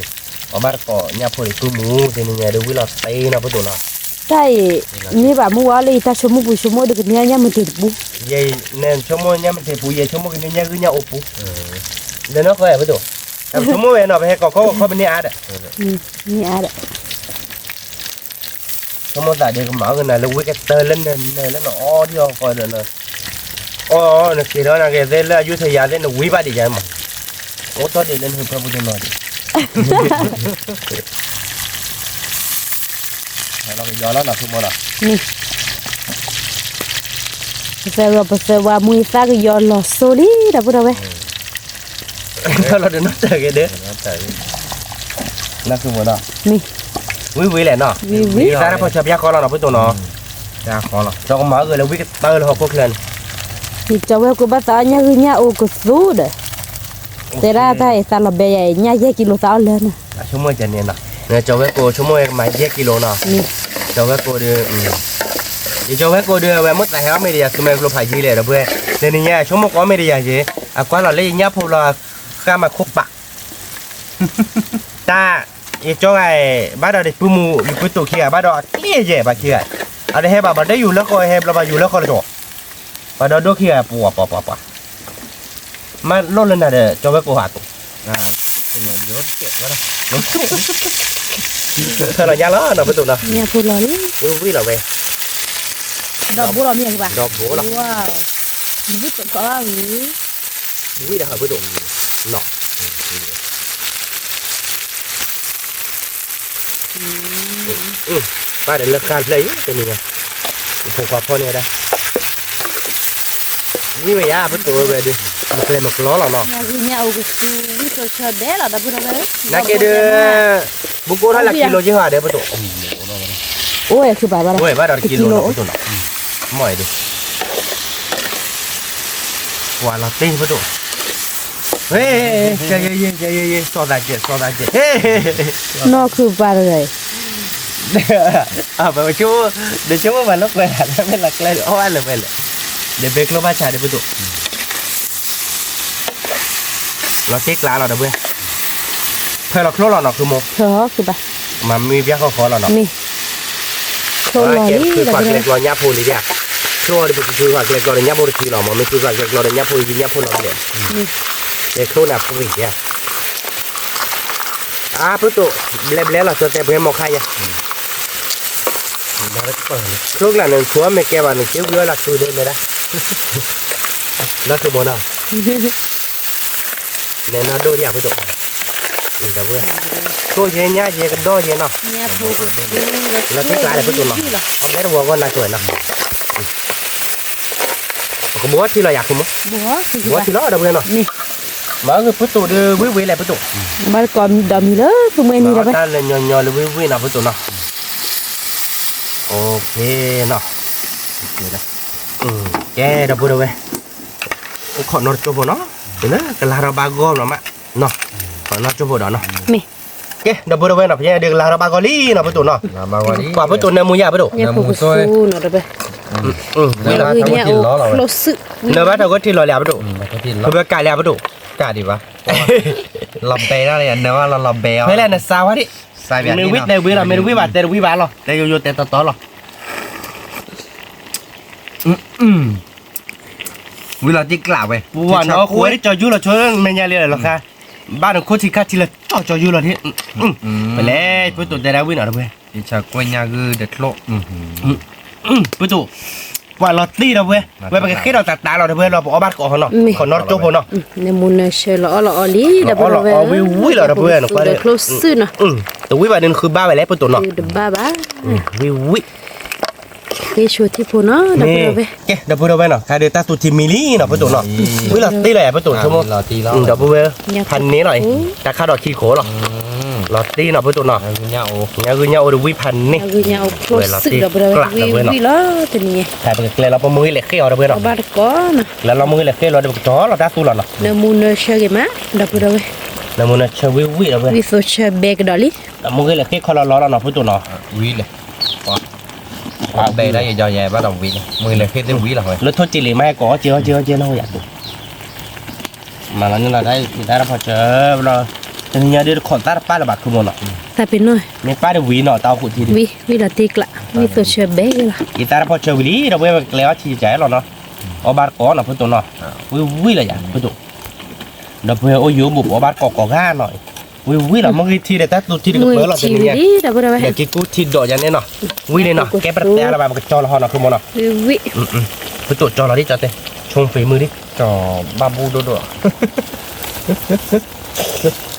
เอาบ้านก่อนเนี่ยพอได้ตู้หมูทีนี้เนี่ยเดี๋ยววิลาเต้นะพุ่นตัวเนาะ đây như bà mua ali ta số mua được nhá nhá mình tiền bu ยายเนี่ยชั่วโมงเนี่ยมันเทปูยายชั่วโมงนี้เนี่ยคือเนี่ยโอปูเดี๋ยวเนาะค่อยพุ่นตัวแต่ชั่วโมงเนาะไปให้เขาเป็นเนี่ยอาด như ai đấy ชั่วโมงแต่เดี๋ยวก็มากันนะแล้ววิกเตอร์เล่นเนี่ยแล้วเนาะอ๋อที่เราคอยเนาะอ๋อเนี่ยคือเราเนี่ยเดี๋ยวแล้วยุทธยาเล่นวิบัติใจมั้งโอ้ตอนเดี๋ยวเล่นหุ่นพระพุทธเนาะเราไปย้อนแล้วนะทุกคนอ่ะ bây giờ qua mua ta cái giò lò xô đi đã bắt đầu vậy เราเดินนอกจากกันเด้อ Nó tới. นั่นคือหมดเนาะ mi วิแหละเนาะ vi แต่ถ้าพอชอบยาคอเราเนาะพุ่นตัวเนาะ Ra khó là. จอกมาเลยแล้ววิกเตอร์เราพวกเคลื่อน thì cho em cô bắt tao nhá ô cô sú đấy thế ra đây ta là bé nhá dây kilo tao lên nè ชั่วโมงจะเนี่ยเนาะเนี่ยจอกโกชั่วโมงมา10 กิโลเนาะ mi จอกโกเดือจอกโกเดือแบบมุดแต่เหาไม่ได้คือมันเราพายจีเลยนะเพื่อนเดี๋ยวนี้เนี่ยชั่วโมงก็ไม่ได้ยังเจ๊อ่ะกว่าเราเล่นเนี่ยพวกเราข้ามาคบปะตาอีจอกไอ้บ้านเราได้ปุ่มมีปุ่มตัวเขียบ้านเราเกลี้ยเจ๊บ้าเขียอะไรให้บ้านได้อยู่แล้วก็ให้เราอยู่แล้วก็เลยจบบ้านเราดูเขียปัวมันล้นเลยนะเด้อจอกโกหาตัว À, cái này nó tiện quá đâu. เธอเรายาแล้วเนาะประตูเนาะ nhá phụ lò đi วิ่งเราไป đọc bố lò miệng bà ดอกโบล่ะ wow vứt có gì วิ่งเดี๋ยวหาประตูเนาะบ้านเดี๋ยวเลิกการเลยเป็นยังไงผมขอพ่อเนี่ยได้วิ่งไปยาประตูไปดิมันเป็นนกล้อหรอเนาะ nhá ô cô sú vứt cho đẻ là đã bắt đầu đấy นักเกเดอบุกโก้ท่าหลักกิโลยี่ห้อเดี๋ยวประตู ôiคือbà bà โอ้ยบ้านเรากิโลประตูเนาะหม่อยดิว่าเราตีประตูเฮ้ยใจเย็นสอดได้เจ็ดเฮ้ nóคือbà rồi ไปชูเดี๋ยวชูมันลกไปแล้วไม่หลักเลยเอาอะไรไปเลยเดี๋ยวเบรกลงมาชาเดี๋ยวประตูเราเทคลาเราเดี๋ยวเพื่อนเพื่อเราโคลเราเนาะคือโม đóคือbà มันมีเบี้ยเขาขอเราเนาะ mi เก็บ đi คือ là ฝาก bắt เล็ก đầu รอยยาพูนี่เดียวช่วยดิคือฝากเล็กรอยยาพูที่เราไม่คือฝากเล็กรอยยาพูยิงยาพูเราเลยเด็กโคลน่ะพูนี่เดียวประตูเล็บเราตัวแต่เพื่อนมองใครอ่ะ Nó rất bẩn. ลูกหลานหนึ่งชัวไม่แก่บ้านหนึ่งเกี้ยวเยอะหลักตัวเดินเลยนะนั่นคือโมนาเนี่ยน่าดูดิอ่ะพี่ตุ๊กเดี๋ยวเพื่อนตัวเย็นเนี่ยเย็นกันดูเย็นเนาะ nhá phụแล้วที่กลายเป็นตัวเนาะเอาได้หัวก็น่าช่วยเนาะก็บัวที่เราอยากคือมั้ง bốคือ บัว bà ที่เราเดี๋ยวเพื่อนเนาะ mi มาคือพี่ตุ๊กเดือวิวิเลยพี่ตุ๊ก bà còn đầm gì đó phụ mày đi มา đâu ตาเลยยอนเลยวิวินะพี่ตุ๊กเนาะโอเคเนาะแกเดี๋ยวพูดเอาไว้ขอนอร์จูโบเนาะเห็นไหมกลาเราบากอมเนาะมะเนาะขอนอร์จูโบเนาะ mi โอเคเดี๋ยวพูดเอาไว้เนาะพี่เดี๋ยวกลาเราบากอลี่เนาะพี่ตุ๊กเนาะ Là bao qua đi. กว่าพี่ตุ๊กเนี่ยมุยาพี่ตุ๊ก nhá Là phụ mù cô xôi. sú nó đâu vậy เวลา คือ ทำ เนี่ย กินล้อเรา เราสึก เนื้อบ้านเราก็ที่เราแล้วประตู มันก็กินล้อ เราไปกายแล้วประตู กาดีวะลำเบได้เลยเนื้อว่าเราลำเบล ไม่แล่นนะสาวดิ ใส่แบบ ไม่ นี้ วิทย์ในวิทย์เราไม่วิบาแต่วิบาหรอแต่โยแต่ต่อหรอ เวลาที่กล่าวไป วันเนาะคุยได้จอยูเราช่วยไม่ยาเลยหรอกค่ะบ้านของโคชิคาทีละจอยูเราที่ไปเลยประตูแต่ละวินเอาไป ที่ชาวกวยยาคือเด็ดโล ประตูว่าเราตีเราเว้ยเว้ยไปแค่เราตัดตาเราเว้ยเราเอาบ้านก่อนเนาะขอนอตโจพเนาะ ในมุนเชลล์อลีดับเบิลเว วิเราเว้ยเนาะ เดคลสซึนะ แต่วิบานึงคือบ้าไปแล้วประตูเนาะ คือบ้าบ้า วิ คือชัวที่พูนะดับเบิลเว แกดับเบิลเว้ยเนาะใครเดต้าตัวทีมิลี่เนาะประตูเนาะวิเราตีเลยประตูชั่วโมง เราตีล้อ ดับเบิลเว้ยพันนี้หน่อยแต่ค่าดอกขี้โขหรอเราตีเนาะประตูเนาะ เนี่ยโอ้ เนี่ยคือเนี่ยโอ้ดูวิพันนี่ คือเนี่ยเอาคลสซึดับเบิลเววิล้อตัวนี้ ใช่ไปเลยเราประมือเลยเขี้ยวเราเว้ย เอา เนาะ บ้านก่อน แล้วเรามือเลยเขี้ยวเราเดี๋ยวจ่อเราได้สู้เราเนาะ ในมุนเชลมาดับเบิลเว แล้วมือเนี่ยเชวิเราเว้ย วิโซเชเบกดอลี่ แล้วมือเลยเขี้ยวเขาเราเนาะประตูเนาะ วีเลยลำเบได้ยาวๆบ้านเราวีมือเลยคิดได้วีหรอเฮ้ย รถโทษจิริไม่ก่อเจียวเราอยากดูมาแล้วนี่เราได้เราพอเจอเราแต่เนี่ยเดี๋ยวขอตัดป้าระบาดคือมันเนาะ แต่เป็นน้อย มีป้าเดี๋ยววีเนาะเตาขุดที วิลาติกละวิโซเชเบกละ อีตาพอเจอวิลีเราเว้ยแล้วชี้ใจเราเนาะเอาบาดก่อนเนาะประตูเนาะวิเลยอย่างประตูเราเพื่อโอ้ยบุบเอาบาดก่อง่าหน่อยวิเราเมื่อกี้ทีเดียวแต่ตัวทีเดียว มือ เปิดเราเป็น ชี ยังไง วิตดับเบิลเว เดี๋ยวกินกูทีดอกอย่างนี้เนาะวิเลยเนาะแกประเดี๋ยวเราแบบจอเราเนาะคือมันเนาะ วิ ประตูจอเราดิจอเต้ชงฝีมือดิ จอบาบูโดโด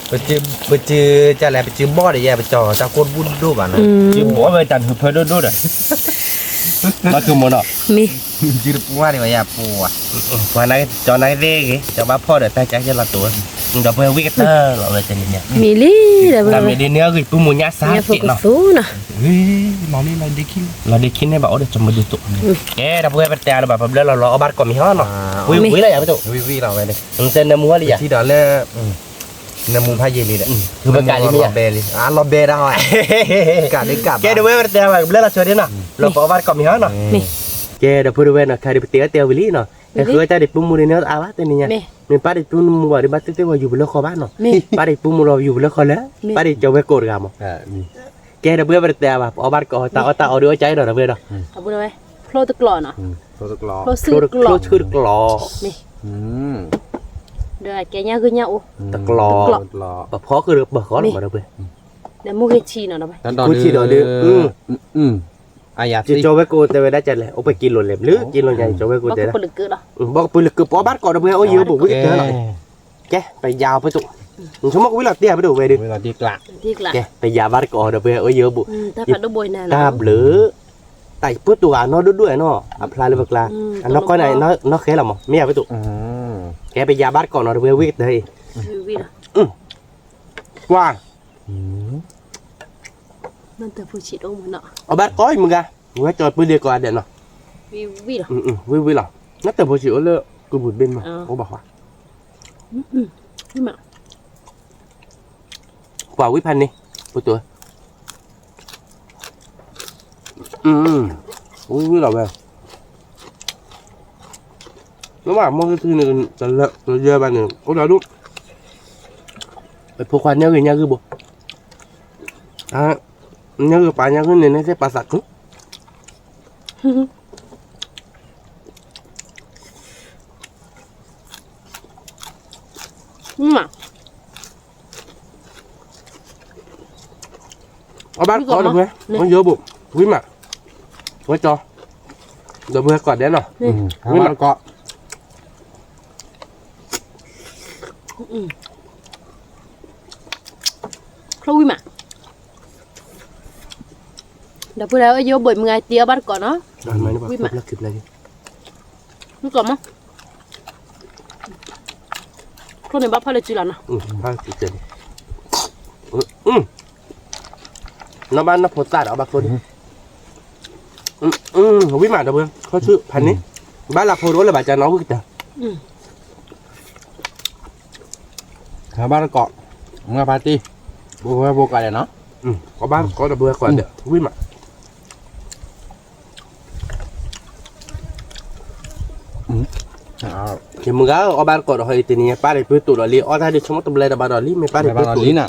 ไปจื้อจะอะไรไปจื้อบ่อได้ยังไปจอจะโคตรบุญดูบ้านนะ จิบอกว่าจันคือเพิ่นดูเลยมาคือมันเนาะ มี จื้อปัวนี่ว่าอย่าปัว วันนั้นจอไหนเด้กจะว่าพ่อเดี๋ยวแต่ใจจะละตัวเดี๋ยวเพื่อวิกเตอร์เราเลยจะเนี่ย มีลี่ดับเบิล ทำ เว ในเนื้อคือปุ่มมุญญาสา เนี่ยโฟ จิต กั เนาะ สซูนะ เฮ้ยมองนี่เราได้คิดให้บอกเดี๋ยวจะมาดูตัวแกเราเพื่อไปแต่เราแบบเราเอาบัตรก่อนมีห้อเนาะวิเลยอ่ะพี่ตุ๊ วีเราไปเลย มันจะนำมัวเลยอ่ะ ที่ดอลเลอร์น้ำมูพายเยลีแหละ คือประกาศนี่ ลอเบลีลอเบได้กาได้กลับ แกเดี๋ยวไปแต่แบบเราช่วยได้เนาะเราเอาบัตรก่อนมีห้อเนาะ มี แกเดี๋ยวพูดด้วยเนาะใครเดี๋ยวเตียววิลีเนาะแต่คือจะเดี๋ยวปุ่มมุญเนื้ออาวะตัวนี้เนี่ยมีป้าเดี๋ยวปุ่มมุญว่าเดี๋ยวบัตรเตี้ยวอยู่บนเรือคอบ้านเนาะป้าเดี๋ยวปุ่มมุญเราอยู่บนเรือคอแล้วป้าเดี๋ยวจะไปโกรธกันมั้งแกเดี๋ยวเพื่อไปแต่แบบเอาบัตรก่อนตาเอาด้วยใจเนาะเพื่อนเนาะ ดับเบิลเวโฟลตกลอเนาะ โปรตกลอ โฟลซึกลอ คือกลอ เดี๋ยวแกเนี่ยคือเนี่ยโอ้ ตะกลอ ลอ แบบพอคือแบบขอหน่อยเพื่อน เดี๋ยวมูเฮชีเนาะดับเบิล ตอนอายา จะโจไว้กูแต่ไม่ได้จัดเลยเอาไปกินหล่นเล็บหรือกินหล่นใหญ่โจไว้กู บอก แต่ กับปลึกเกอร์เนาะ บอกปืนคือปอบ้านก่อนเพื่อนโอ้ยบุกวิ่งเจอหน่อยแกไปยาวไปตุชั่วโมงวิ่งหลับเตี้ยไปดูไปดิ เวลาที่กลาง ที่กละ แกไปยาวบ้านก่อนเพื่อนโอ้ยบุก ถ้าผัดด้วยบอยน่ะ ตาเบลอไต่ปื้ดตัวน้อด้วยเนาะอัพลายเลยบักลาอันนอกก็ไหนนอกแค่หรอมั้งไม่อยากไปตุแกไปยาวบ้านก่อนเพื่อนวิ่งเลย วินะ ว่า มันแต่ผู้ชิดโอ้มันเนาะ เอาบ้านก้อยมึงอะมึงจอดปืนเดียวก่อนเดี๋ยวเนาะ วินะ วิ่งหรอนักแต่พอชิวเลยกูบุดเบนมาเขาบอกว่า วิมา กว่าวิพันนี่ปุ๊ตัววิ่งหรอแบบแล้วว่ามันก็คือหนึ่งจะเละจะเยอะไปหนึ่งก็ได้ลูกไอ้พวกควันเนี้ยคือบุอ่ะเนี้ยคือปลาเนี้ยคือเนี่ยนี่ใช่ปลาสักวิมา เอาบ้านก่อนเดี๋ยวเพื่อนมันเยอะบุวิ่งมาไว้จอเดี๋ยวเพื่อนก่อนเดี๋ยวเนาะวิ่งมาเกาะ ครูวิมาเดี๋ยวพูดแล้วอายุบ่อยมึงไงเตี้ยบ้านก่อนเนาะ ไม่ได้บอกแล้วคลิปอะไรนี่ มึงก่อนมั้งครูในบ้านพ่อเลยจีหลันนะ บ้านจิตเจนน้ำบ้านน้ำผลตัดเอาบักตัวนี้วิ่งมาเดี๋ยวเพื่อนเขาชื่อพันนี้บ้านหลักโพรถเลยบาดจะน้องวิ่งแต่ ชาวบ้านเกาะเมื่อปาร์ตี้โบกันเลยเนาะ ก็บ้านก็เดี๋ยวเพื่อนก่อนเดี๋ยววิ่งมา thì mừng gáo ở ban cột hồi thì nhà ba để bữa tụ rồi li ở đây đi trong tầm lệ là ba rồi li mấy ba để bữa tụ lý nè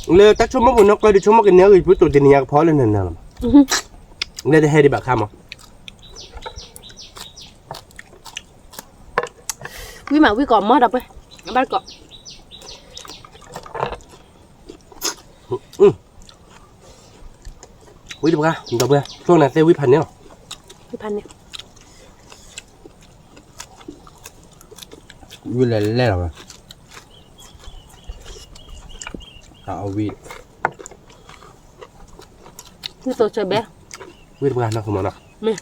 lệ tách trong một nó coi đi trong một cái nhớ thì bữa tụ thì nhà phó lên nè nè lệ thì hay đi bạc khăm à quý mà quý còn mất đâu ấy bắt còn quý đi bạc khăm đâu bữaช่วงนั้นเซวิพันเนี่ย quýพันเนี่ย vui lên lên rồiเอาวี quý tôi chơi bé quý đi bạc khăm nó không mà nó mẹ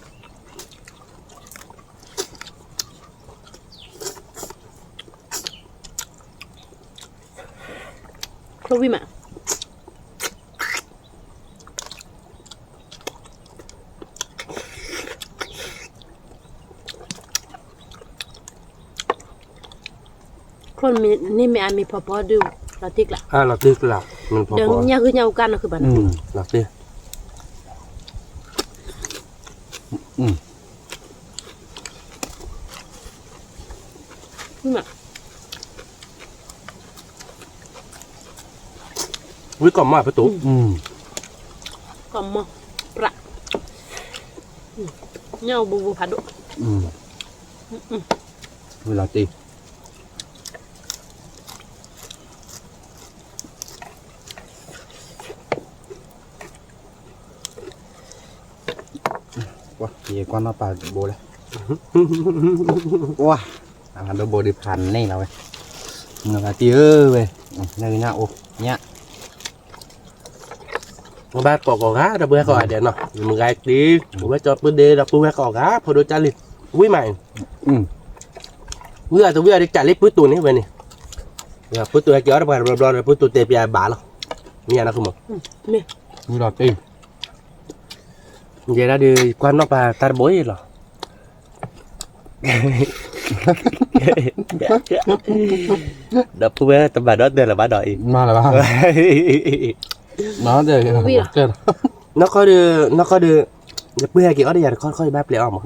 không quý màคนมีนี่ไม่อามีพอดูเราติ๊กละ เราตื้อหลับมันพอ เดี๋ยวเนี่ยคือเนี่ยกันนะคือบ้าน หลับตื้อ นี่มา quý còn mà phải tụ ก็มอประเนี่ยบูผัดดุ เวลาตีว้าเยี่ยกว่ามาปลาโบเลยว้าอาหารโบดิพันนี่เราเว้ยเนื้อตีเว้ยเนื้อหน้าโอ้เนี่ย ba cỏ gá là bữa cỏ để nó mình gai tí bữa cho bữa đê là bữa cỏ gá phô đôi cha lịch quý mày bữa tôi bữa đi trả lịch bữa tuần ấy về này là bữa tuần kéo ra là bữa tuần tép nhà bà lo nhà nó không một นี่ มีหลอดตี vậy ra đi quan nó bà ta bối rồi đập bữa tầm bà đó đây là bà đợi มาแล้วบ้างnó để nó có đưa bữa kia ở đây làค่อยๆแบบเลยอ่ะมั้ง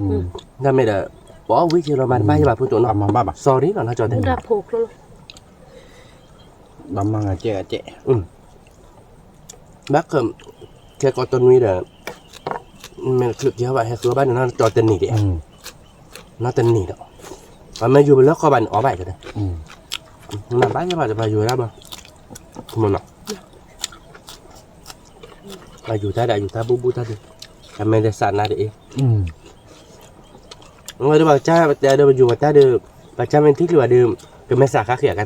นั่นไม่ได้bỏ với chiều rồi mà bay cho bà phụ tụi nó มาบ้าบ่ะ sorry là nó cho มึ thế งรับผูกแล้ว บำมังอะเจ๊อะเจ๊ bác cái con tuần nguy là mình thực như vậy hay cứ bác nó cho tên nỉ đấy nó tên nỉ đó và mấy dù bên lớp có bạn ó bài rồi đấy mà bác cho bà dù ra mà không nào bà dù ta bu ta đi làm mấy để sẵn ra đi người đó bà cha bà đưa bà dù bà ta đưa bà cha mình thích là đưa cái mấy xả khác khỉa cái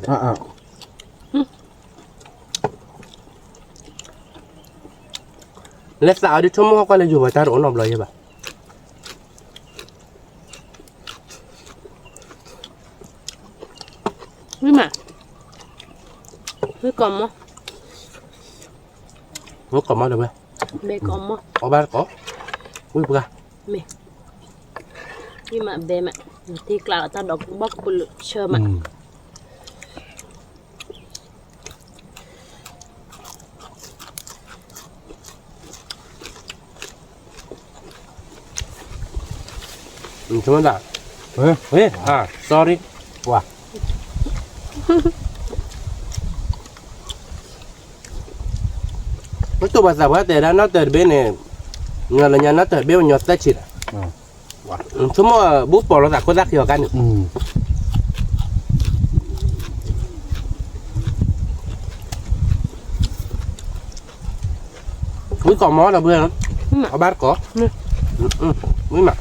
lẽ sao đi chung mua qua là dù bà ta đổ nộp lời cho bà นี่มาไม่ก่อนมั้ง nó còn bao được không ไม่ก่อนมั้ง có ba có ui bữa นี่มาเบมที่กล่าวตาดอกบักบุลเชื่อมา chúng ta ê sorry wow cái tụ bà sao thế đó nó từ bên này nhờ là nhà nó từ bên nhọt tới chít chúng mà bút bỏ nó ra có rác nhiều cái quý còn món là bữa lắm có bát có quý mà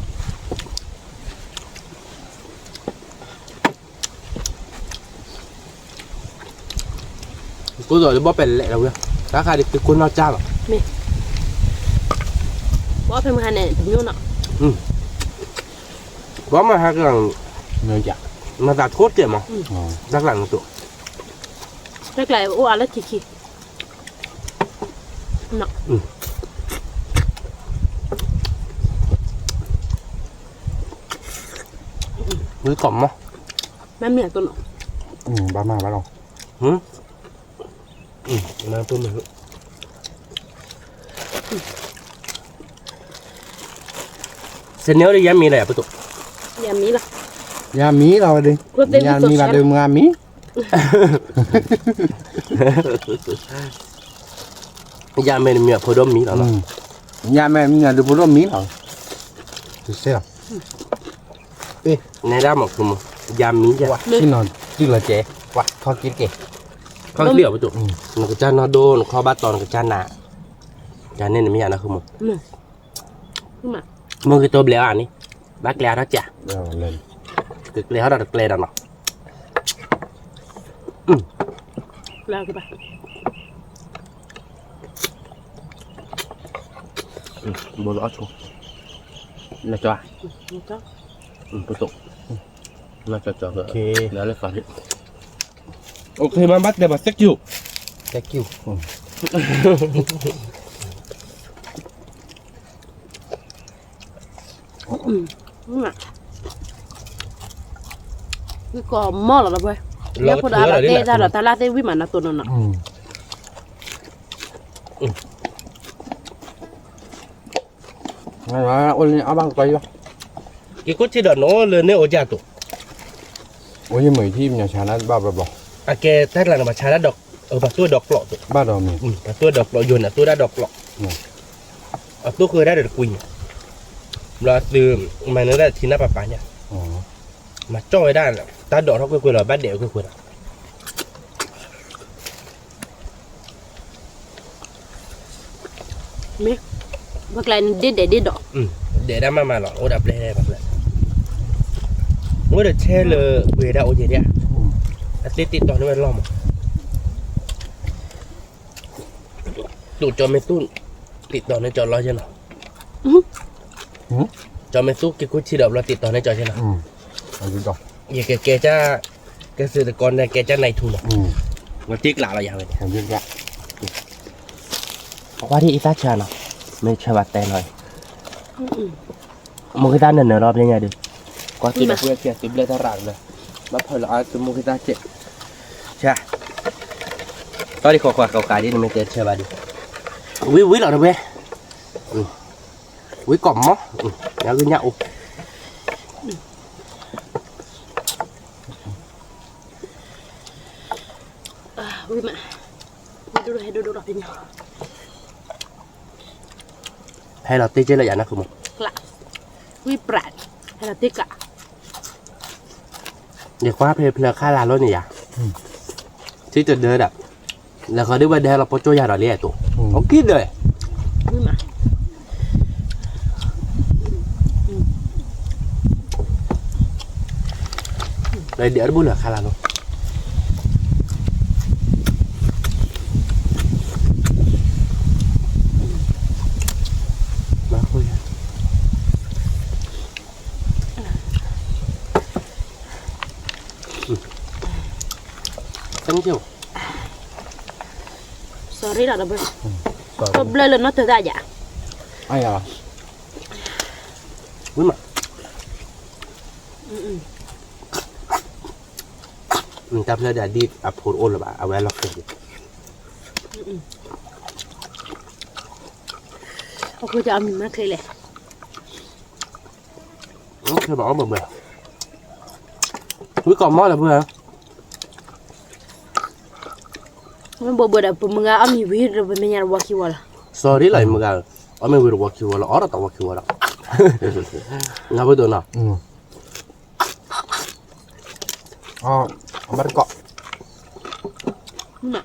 cô rồi bóp bèn lẹ đâu kìa các khai đi cái cuốn nó cha rồi ว่าเป็นมันเนี่ยยุ่งเนาะ bó mà hai cái thằng เนื้อจัก mà đặt cốt kìa mà rắc lặng tụ แรกๆอ้วนแล้วขี้เนาะ quý cỏm mà แม่เมียตัวเนาะ บ้ามาบ้าลอง nó tôi mình senior dia mi lah apa tu อย่ามีล่ะ ยามีเราดิ ก็เต็ม ยา ที่ มี สุด มาเดิมงามี ya mi mi podom mi lah ยาแม่มีงานดูพวกมีเราดูเสีย này ra một cùng ya mi ya ที่นอนที่ละเจ๊ว่ะทอดกินเก๋ có liệu apa tu nó cái cha nó đô nó kho bát to nó cái cha nà cha nên là mi ana không một ขึ้นมา mua cái tôm leo anh đi bác leo đó chả เดี๋ยวเล่น cực leo đó được leo đó nó แล้วขึ้นไป bố lõ chú là cho bố tục là cho vợ đó là phải ok mà bắt để mà xét chịu แจ็คกิ้ว ขึ้นมาคือก็หม้อแล้วเว้ยแล้วพอดาลาเต้ถ้าเราตาลาเต้วิมานนะตัวนั้นน่ะ งั้นว่าโอ้ยเอาบางไปวะ cái cốt chỉ đợt nó lên nếu ở nhà tụ โอ้ยเหมือนที่มีชานั้นบ้าบอก à cái thế là mà trái đã độc ở bà tôi độc lọ tụ บ้าเรามี bà tôi độc lọ dồn là tôi đã độc lọ ở tôi cười đã được quỳnh là từ mà nó là thì nó bà nha อ๋อ mà cho cái đàn ta đỏ nó quên là bắt đẻo quên là มิบักไลน์เด็ดเด็ดดอก để đam mà lọ ô đập lên đây bạc lại mới được che lờ về đạo gì đấy à tít tít toàn nó bên lom tụ cho mấy tụ tít toàn nó cho lo cho nó cho mấy tụ cái cú chi đập là tít toàn nó cho nó เอาดูดอก vậy cái cha cái sự con này cái cha này thu rồi nó tiếc lạ là vậy เอาเยอะแยะ qua đi ít cha nào mình chơi bạt tay rồi một cái ta nền ở đó bên nhà được qua từ đó kia từ bên ta rạng rồi bắt hồi là từ một cái ta chết cha tao đi khò khò cào cài đi mình chơi chơi bạt đi quý quý là đâu bé quý cọm mó nhà cứ nhậu วิมาให้ดูดอกเป็นยัง hay là tê chơi là nó không กละวิปราดให้เราติ๊กละ để qua phê phê khai là luôn nhỉ chứ từ đời đập là có đứa bên đây là có cho nhà đó liền tụ không kít rồi วิมา đây đĩa bún là khai là luôn mà thôi căng chiều sorry là đâu có blur lên nó từ ra dạ ไอ้อะ quý mà mình tập ra để đi áp hồn ôn là bà à về lọc rồi เขาคือจะเอามีมากเลยแหละ cái bỏ bờ bờ quý còn mó là vừa มันบ่เบื่อแต่มึงเอามีวิเราเป็นยังวาคิวละ sorry lại mà gà ở mấy vừa wakil wala ở đó wakil wala ngapa betul nak อ๋อเอามาเกาะ น่ะ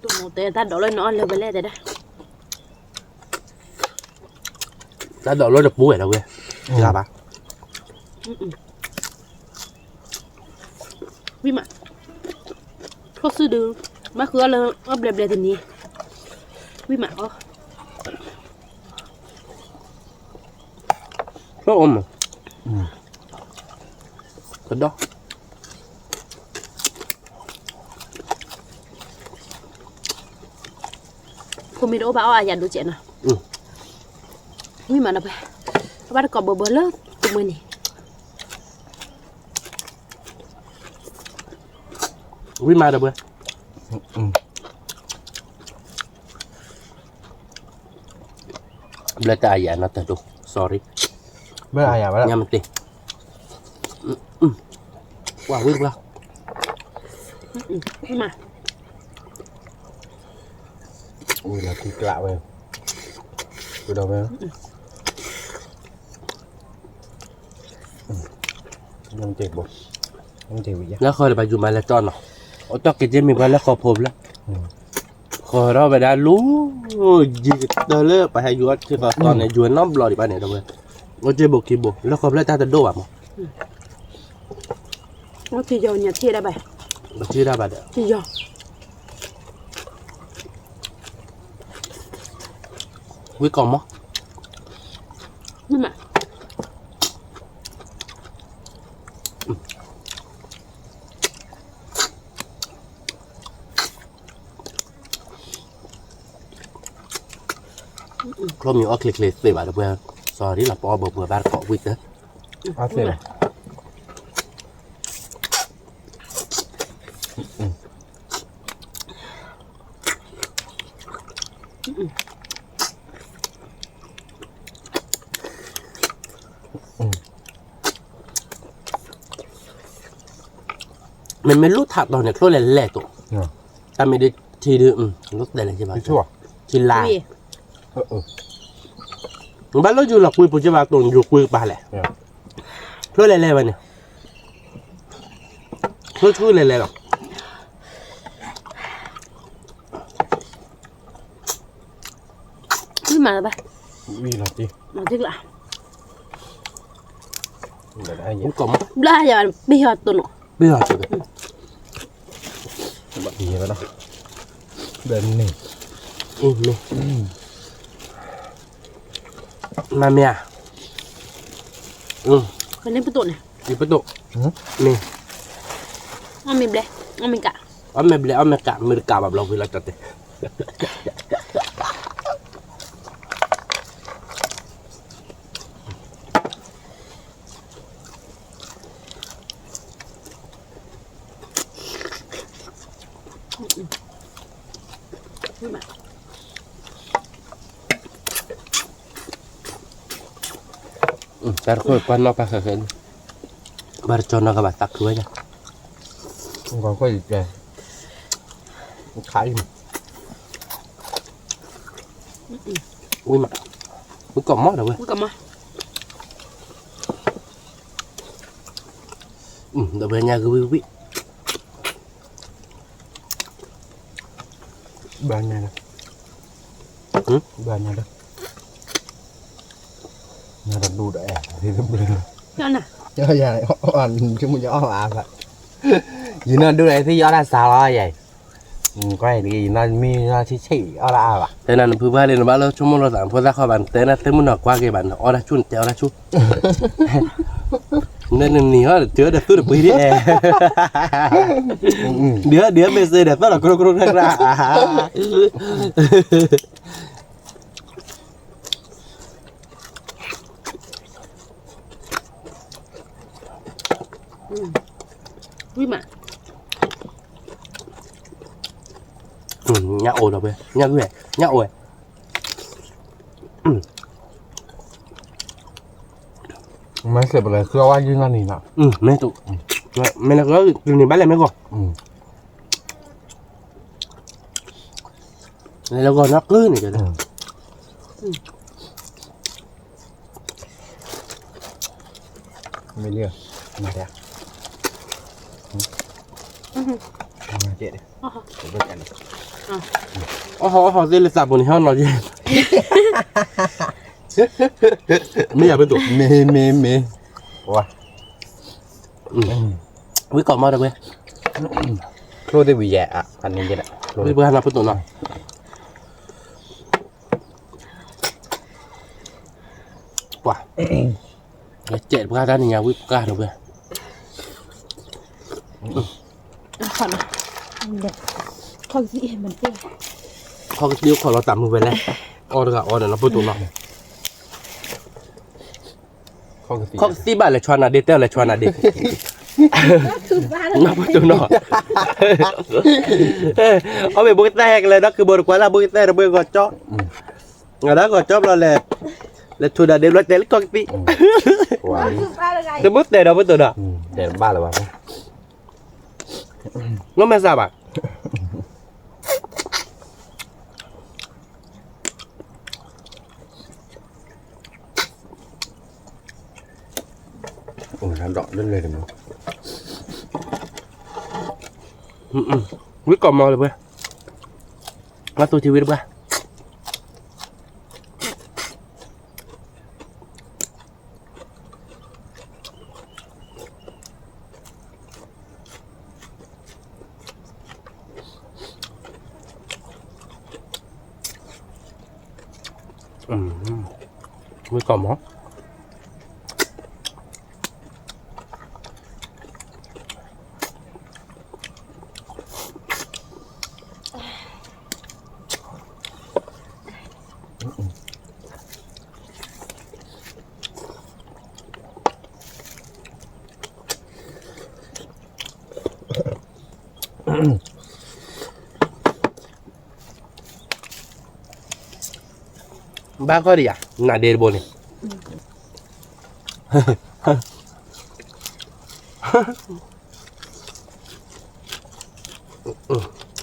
ตัวโมเตตัดดอกเลยนอนเลยไปแล้วแต่ได้ đã đợi nó được búa đâu ghê ra bà วิมาเขาซื้อดูมาคืออะไรเอาเบลเบลทีนี้วิมาอ๋อ có ôm mà thật đó คุณมีโรบ้าอาญาดูเจนะวิมานะไปบ้านกอบเบอร์เลอร์ตัวมือนี่ วิ่งมาเด้อเพื่อนเบลตายานะแต่ดู sorry ไม่อะไรอย่างวะ nhà mình tìm wow quyết quá มา ui là thịt lạ vậy từ đầu về không chịu bột không chịu gì nó khơi là bà dùng bài là tròn nó ở cho cái trên mình phải là kho phồm lắm khơi đó bà đã lú gì đời lơ bà hay dùng chứ còn tròn này dùng nó lòi đi bà này đâu vậy ở trên bột kia bột nó không lấy ta từ đâu à mà ว่าที่ยอเนี่ยที่ได้ไป bà chưa ra bà đã ที่ยอ quyết còn mất นี่มา không nhiều click click về bà được vừa sorry là bỏ bờ bà có quyết đó à thế này mình mới lút thạt rồi này lút lẻ tụ ta mới đi thì được lút đây là gì bà đi chua thì là วี บ้านเราอยู่หลักคุยปุจจุบันตรงอยู่คุยปลาแหละช่วยอะไรๆวะเนี่ยช่วยอะไรๆหรอ นี่มาแล้วไป uy là gì มาที่ละ để ai vậy ผมก็ ได้อย่าไม่หอดตัวหนู ไม่หรอกจุด bạn gì vậy đó đến này นี่มาเมีย คนนี้ประตูเนี่ย di petuk ni อ้อมีเบลอ้อมีกะ ame beli ame kak mereka apa belum bilang tadi นี่มา taruh ke depan apa kakek baru cono ke batak gue aja không còn có gì kìa khai mà ui mà ui còn mót đâu gue พูดกลับมา udah banyak gue banyak dah banyak dah nhà đặt đu đẻ thì nó bự ย้อนน่ะ cho dài oan chứ muốn gió à vậy gì nó đu đẻ thì gió là sao lo vậy quay gì nó mi nó chỉ à vậy thế là cứ ba lên ba lô chúng mình lo giảm phô ra kho bàn thế là thế muốn qua cái bàn ở đây chun kéo ra chun nên nỉ hết chứa được được quý đi đứa bc đẹp rất là cro ra vui mà nhá ổi rồi bây nhá ổi mấy sếp là cho anh như nó nỉ nào mấy tụ mấy là có từ này bán lại mấy con này là con nó cứ này kìa mấy liều mà đẹp chị đi họ đây là sạp bồn heo nó gì mấy giờ bên tụ mê wow với còn mau đâu bây lô đây bị dạ anh nhìn vậy đấy với bữa nào bên tụ nào wow chết bữa ra nhà với bữa đâu bâyขอนนะเด็กขอนสิมันเตี้ย เขาก็เดี๋ยวขอเราตามมือไปแล้วออเดอร์เดี๋ยวเราพูดตัวเรา không có gì เขาตีบ้านเลยชวนน่ะเดเตอร์เลยชวนน่ะเด คือบ้าน nó bắt tụi nó ở bên bôi te là đó cứ bôi quá là bôi te là bôi gọt chó ở đó gọt chó là tụi đã đều lấy con tí หวาน คือบ้านอะไร cái bút te đâu với tụi nó เดี๋ยวบ้านเลยว่ะ nó mới sao bà โอ้น้ำดอกเล่นเลยเดี๋ยวมั้ง quyết còn mò được bơ nó tôi chưa biết bơ quyết còn món ba có đi à nãy để bồn này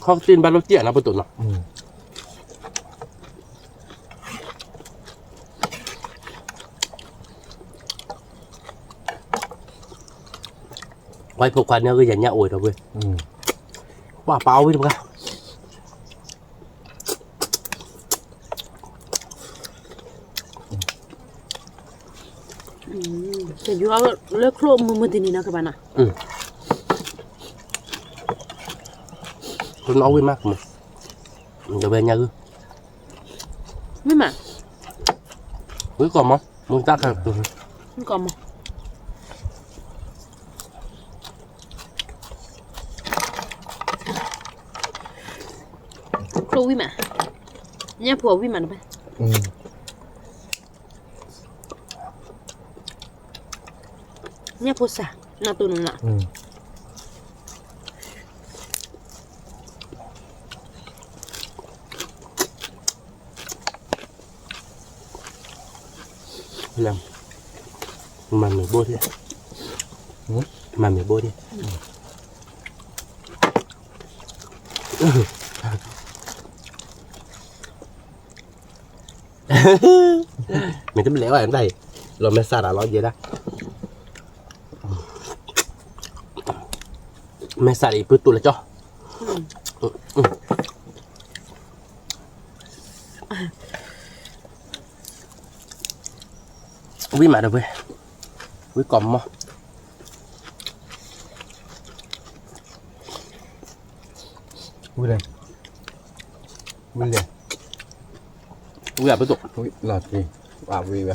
không tin ba lô chuyện nó bự tụi nó quay phục khoản nhau cái dàn nhạo ổi đâu quên quả bao với đúng không Saya jual le klub memetin ni nak ke mana? tôi nói với mắc mà giờ về nhà ư Memang. với còn không muốn tắt hả Kau mau. Klub Wima. Nya puan Wima apa? อืม Nya posa. Nak tu nak. อืม làm mà mình bôi đi mà mình bôi đi mình tính léo ở đây rồi mình xa đã nói gì đó mình xa đi bứt tụi là cho quý mà đâu về quý còn mà vui lên vui lên quý à bứt tụi vui lọt gì vào vui vậy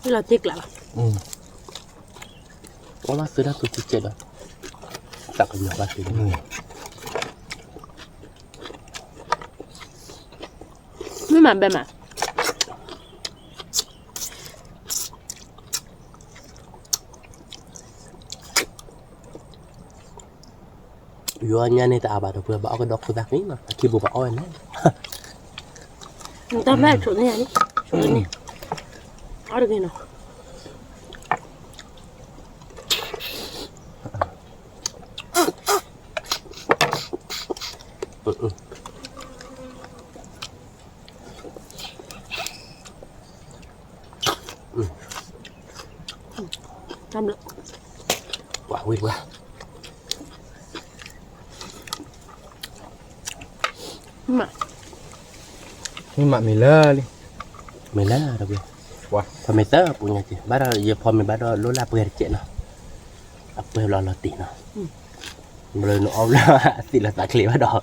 Ni lah tik lah. อืม có bác sĩ đã tôi chết rồi tặng cái nhiều bác sĩ อืม Memang memang. vừa nhà này ta bà được vừa bảo cái đọc cái đặc ní mà khi bố bảo em đấy Entah mana chỗ này ni. Chỗ này. Ada cái nào? Làm được. quả quý quá Memang. นี่หมามีเลอร์เลย mày lấy đâu vậy Wow. thôi mày tớ punya chị bắt đầu giờ phò mày bắt đầu lối la bơi chuyện nó bơi lo tỉ nó rồi nó ôm là tỉ là tạt lì bắt đầu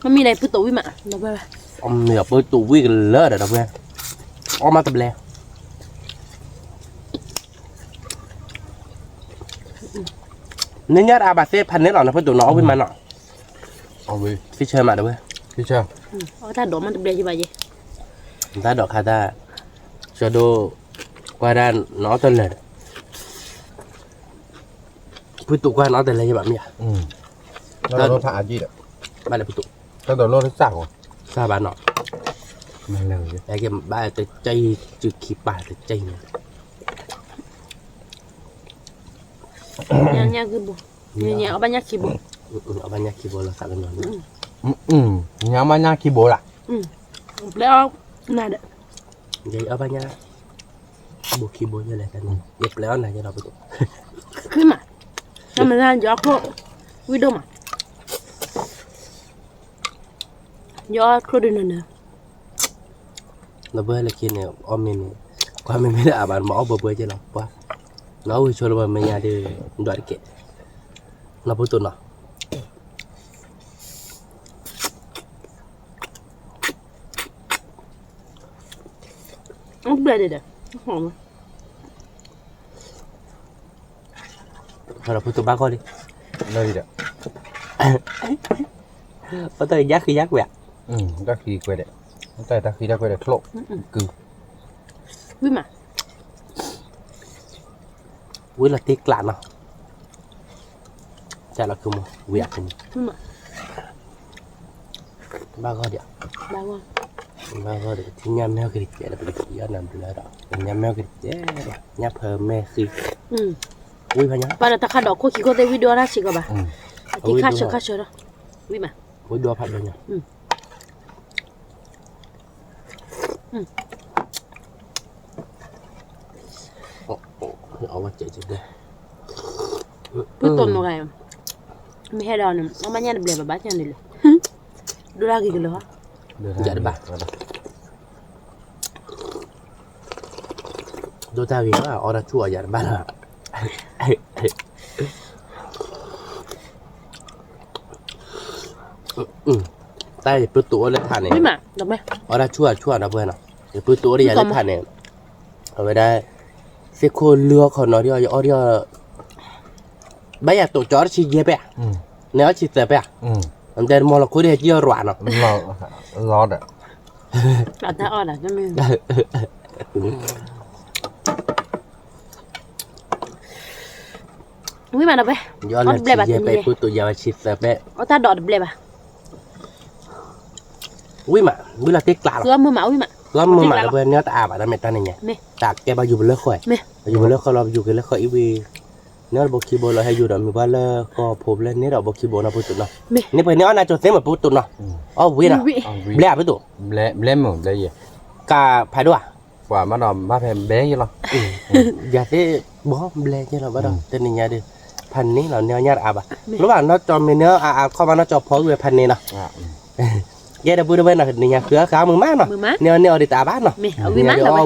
Mami này putu Wima. Nak apa? ông này bơi tụ vi lỡ rồi đâu vậy ông mà tập lẹ nên nhớ bà sẽพันนี้หรอนะเพื่อนตัวน้องวิ่งมาเนาะ เอาไป ที่เชิญมาด้วย พี่เชื่อ ถ้าดอกมันเบลยี่ใบยี่ ta đọc hả ta cho đô qua ra nó tên là phụ tụ qua nó tên là như bạn nhỉ แล้วรถถ่ายจีด bạn là phụ tụ ตั้งแต่รถที่สั่งว่ะ sao bạn nọ มาเลย cái cái ba tới chay trừ khí bà tới chay này ย่างคือบุเนี่ยเอาบ้านยาขี้บุ ở bên nhà kia vô là sao bên ngoài ย้ำมาหน้าคีย์บอร์ดอ่ะ แล้วน่าเด้อ vậy ở bên nhà bộ kia vô như này cái này dẹp léo này cho nó phụ tụ ขึ้นมาทำมันน่ายอกโควิดมา ยอดครูดินนะ nó bơi là kia này om mình qua mình mới đã bạn mỏ bơi bơi cho nó qua nó vui cho nó mình nhà đi đoạn kệ nó phụ tụ nó เอาเบลเด้อหอม rồi là phụ tụ ba coi đi เลยเด้อ có tới giác khi giác quẹt ตะคีกวยเด้แต่ตะคีได้กวยเด้โคลคือ วิ่งมา với là tiếc lạ nó chả là không quẹt không วิ่งมา ba coi đi บ้าว่า ba coi đi thì nhắm mèo cái gì là bị gì ở nằm lỡ đó nhắm mèo cái gì nhắm hờ mẹ khi vui phải nhá ปาร์ตะขาดอกโคขี้โคเตวิดีโอราชิกบ่าที่ข้าเชื่อวิ่งมา vui đua phát rồi nhá ở ngoài chạy chạy đây พูดต้นว่าไงไม่ให้ดอนเอามาเนี่ยเบลแบบบ้านเนี่ยเลยดูรากี่กิโลฮะ dạ được bà đôi ta vì nó là ở chùa dạ bà là tay thì bứt tủ lên thàn วิ่ง này มาดอกไหม ở đây chùa nó vừa nào thì bứt tủ đi lên thàn này ở đây sẽ khô lừa còn nó đi ở đi bây giờ tổ chó chỉ dễ bẹ nếu chỉ dễ bẹ anh ta mua là cuối đây chưa roạn nó รอดอ่ะ ตัดหน้าอ่อนอ่ะจะไม่วิ่งมาดอกไหม do là chỉ dễ bẹ bứt tủ giờ chỉ dễ bẹ เอาตาดอกเบลบ่ะ vui là tiếc lạ คือมือหมาวิ่งมา ก็มือหมาเพื่อนเนื้อตาแบบนั้นไม่ตั้งนี่ไงตากแกมาอยู่บนเลือกข่อยอยู่บนเลือกข่อยเราอยู่กันเลือกข่อยอีวีเนื้อบอกคีโบเราให้อยู่ดอกมีว่าเลิกก็ผมเล่นนี่ดอกบอกคีโบนะพูดตุนเนาะนี่เป็นเนื้อน่าจะเสียเหมือนพูดตุนเนาะอ๋อวิ่งอ่ะเบลไปตุ เล่มหมดเลย กาพายด้วย กว่ามาดอมมาแพมเบ้ยี่หรอ อย่าที่บอกเบลเนี่ยเราบ้าดอกแต่นี่ไงดิพันนี้เราเนื้อญาติอาบะรู้ป่ะเราจอมเนื้ออาเข้ามาเราจอมพอด้วยพันนี้เนาะgiờ đã bữa bên nào thì nhà cửa khá mừng mát nó neo đi tả bát nó neo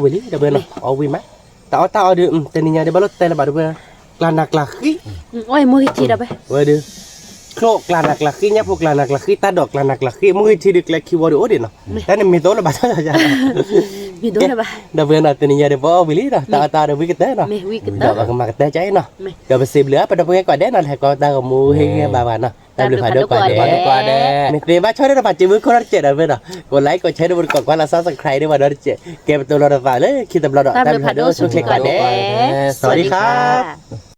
đi lý đã bên nó vì mát tao đi tên nhà đi bắt tên là bà được là nặc là khí ôi mua cái gì đâu vậy vậy đi khô là nặc là khí nhá phục là nặc là khí ta đọc là nặc là khí mua thì được là khi vào được đi nó cái này mình tối là bà sao ra vì tối là bà đã bên nào tên nhà đi vào vì lý rồi ta được với cái té nó đọc mà cái té cháy nó rồi phải xem lửa phải đọc cái quả đét nó hay coi ta còn mua hay bà nó ta được phải đọc quả đét mình tìm bắt chơi đó là bà chỉ bước con chết ở bên nào còn lấy còn chơi được còn qua là sao sang khai đấy mà nó chết kèm tôi lo được phải đấy khi tập lo đó ta được phải đọc số quả đét สวัสดีครับ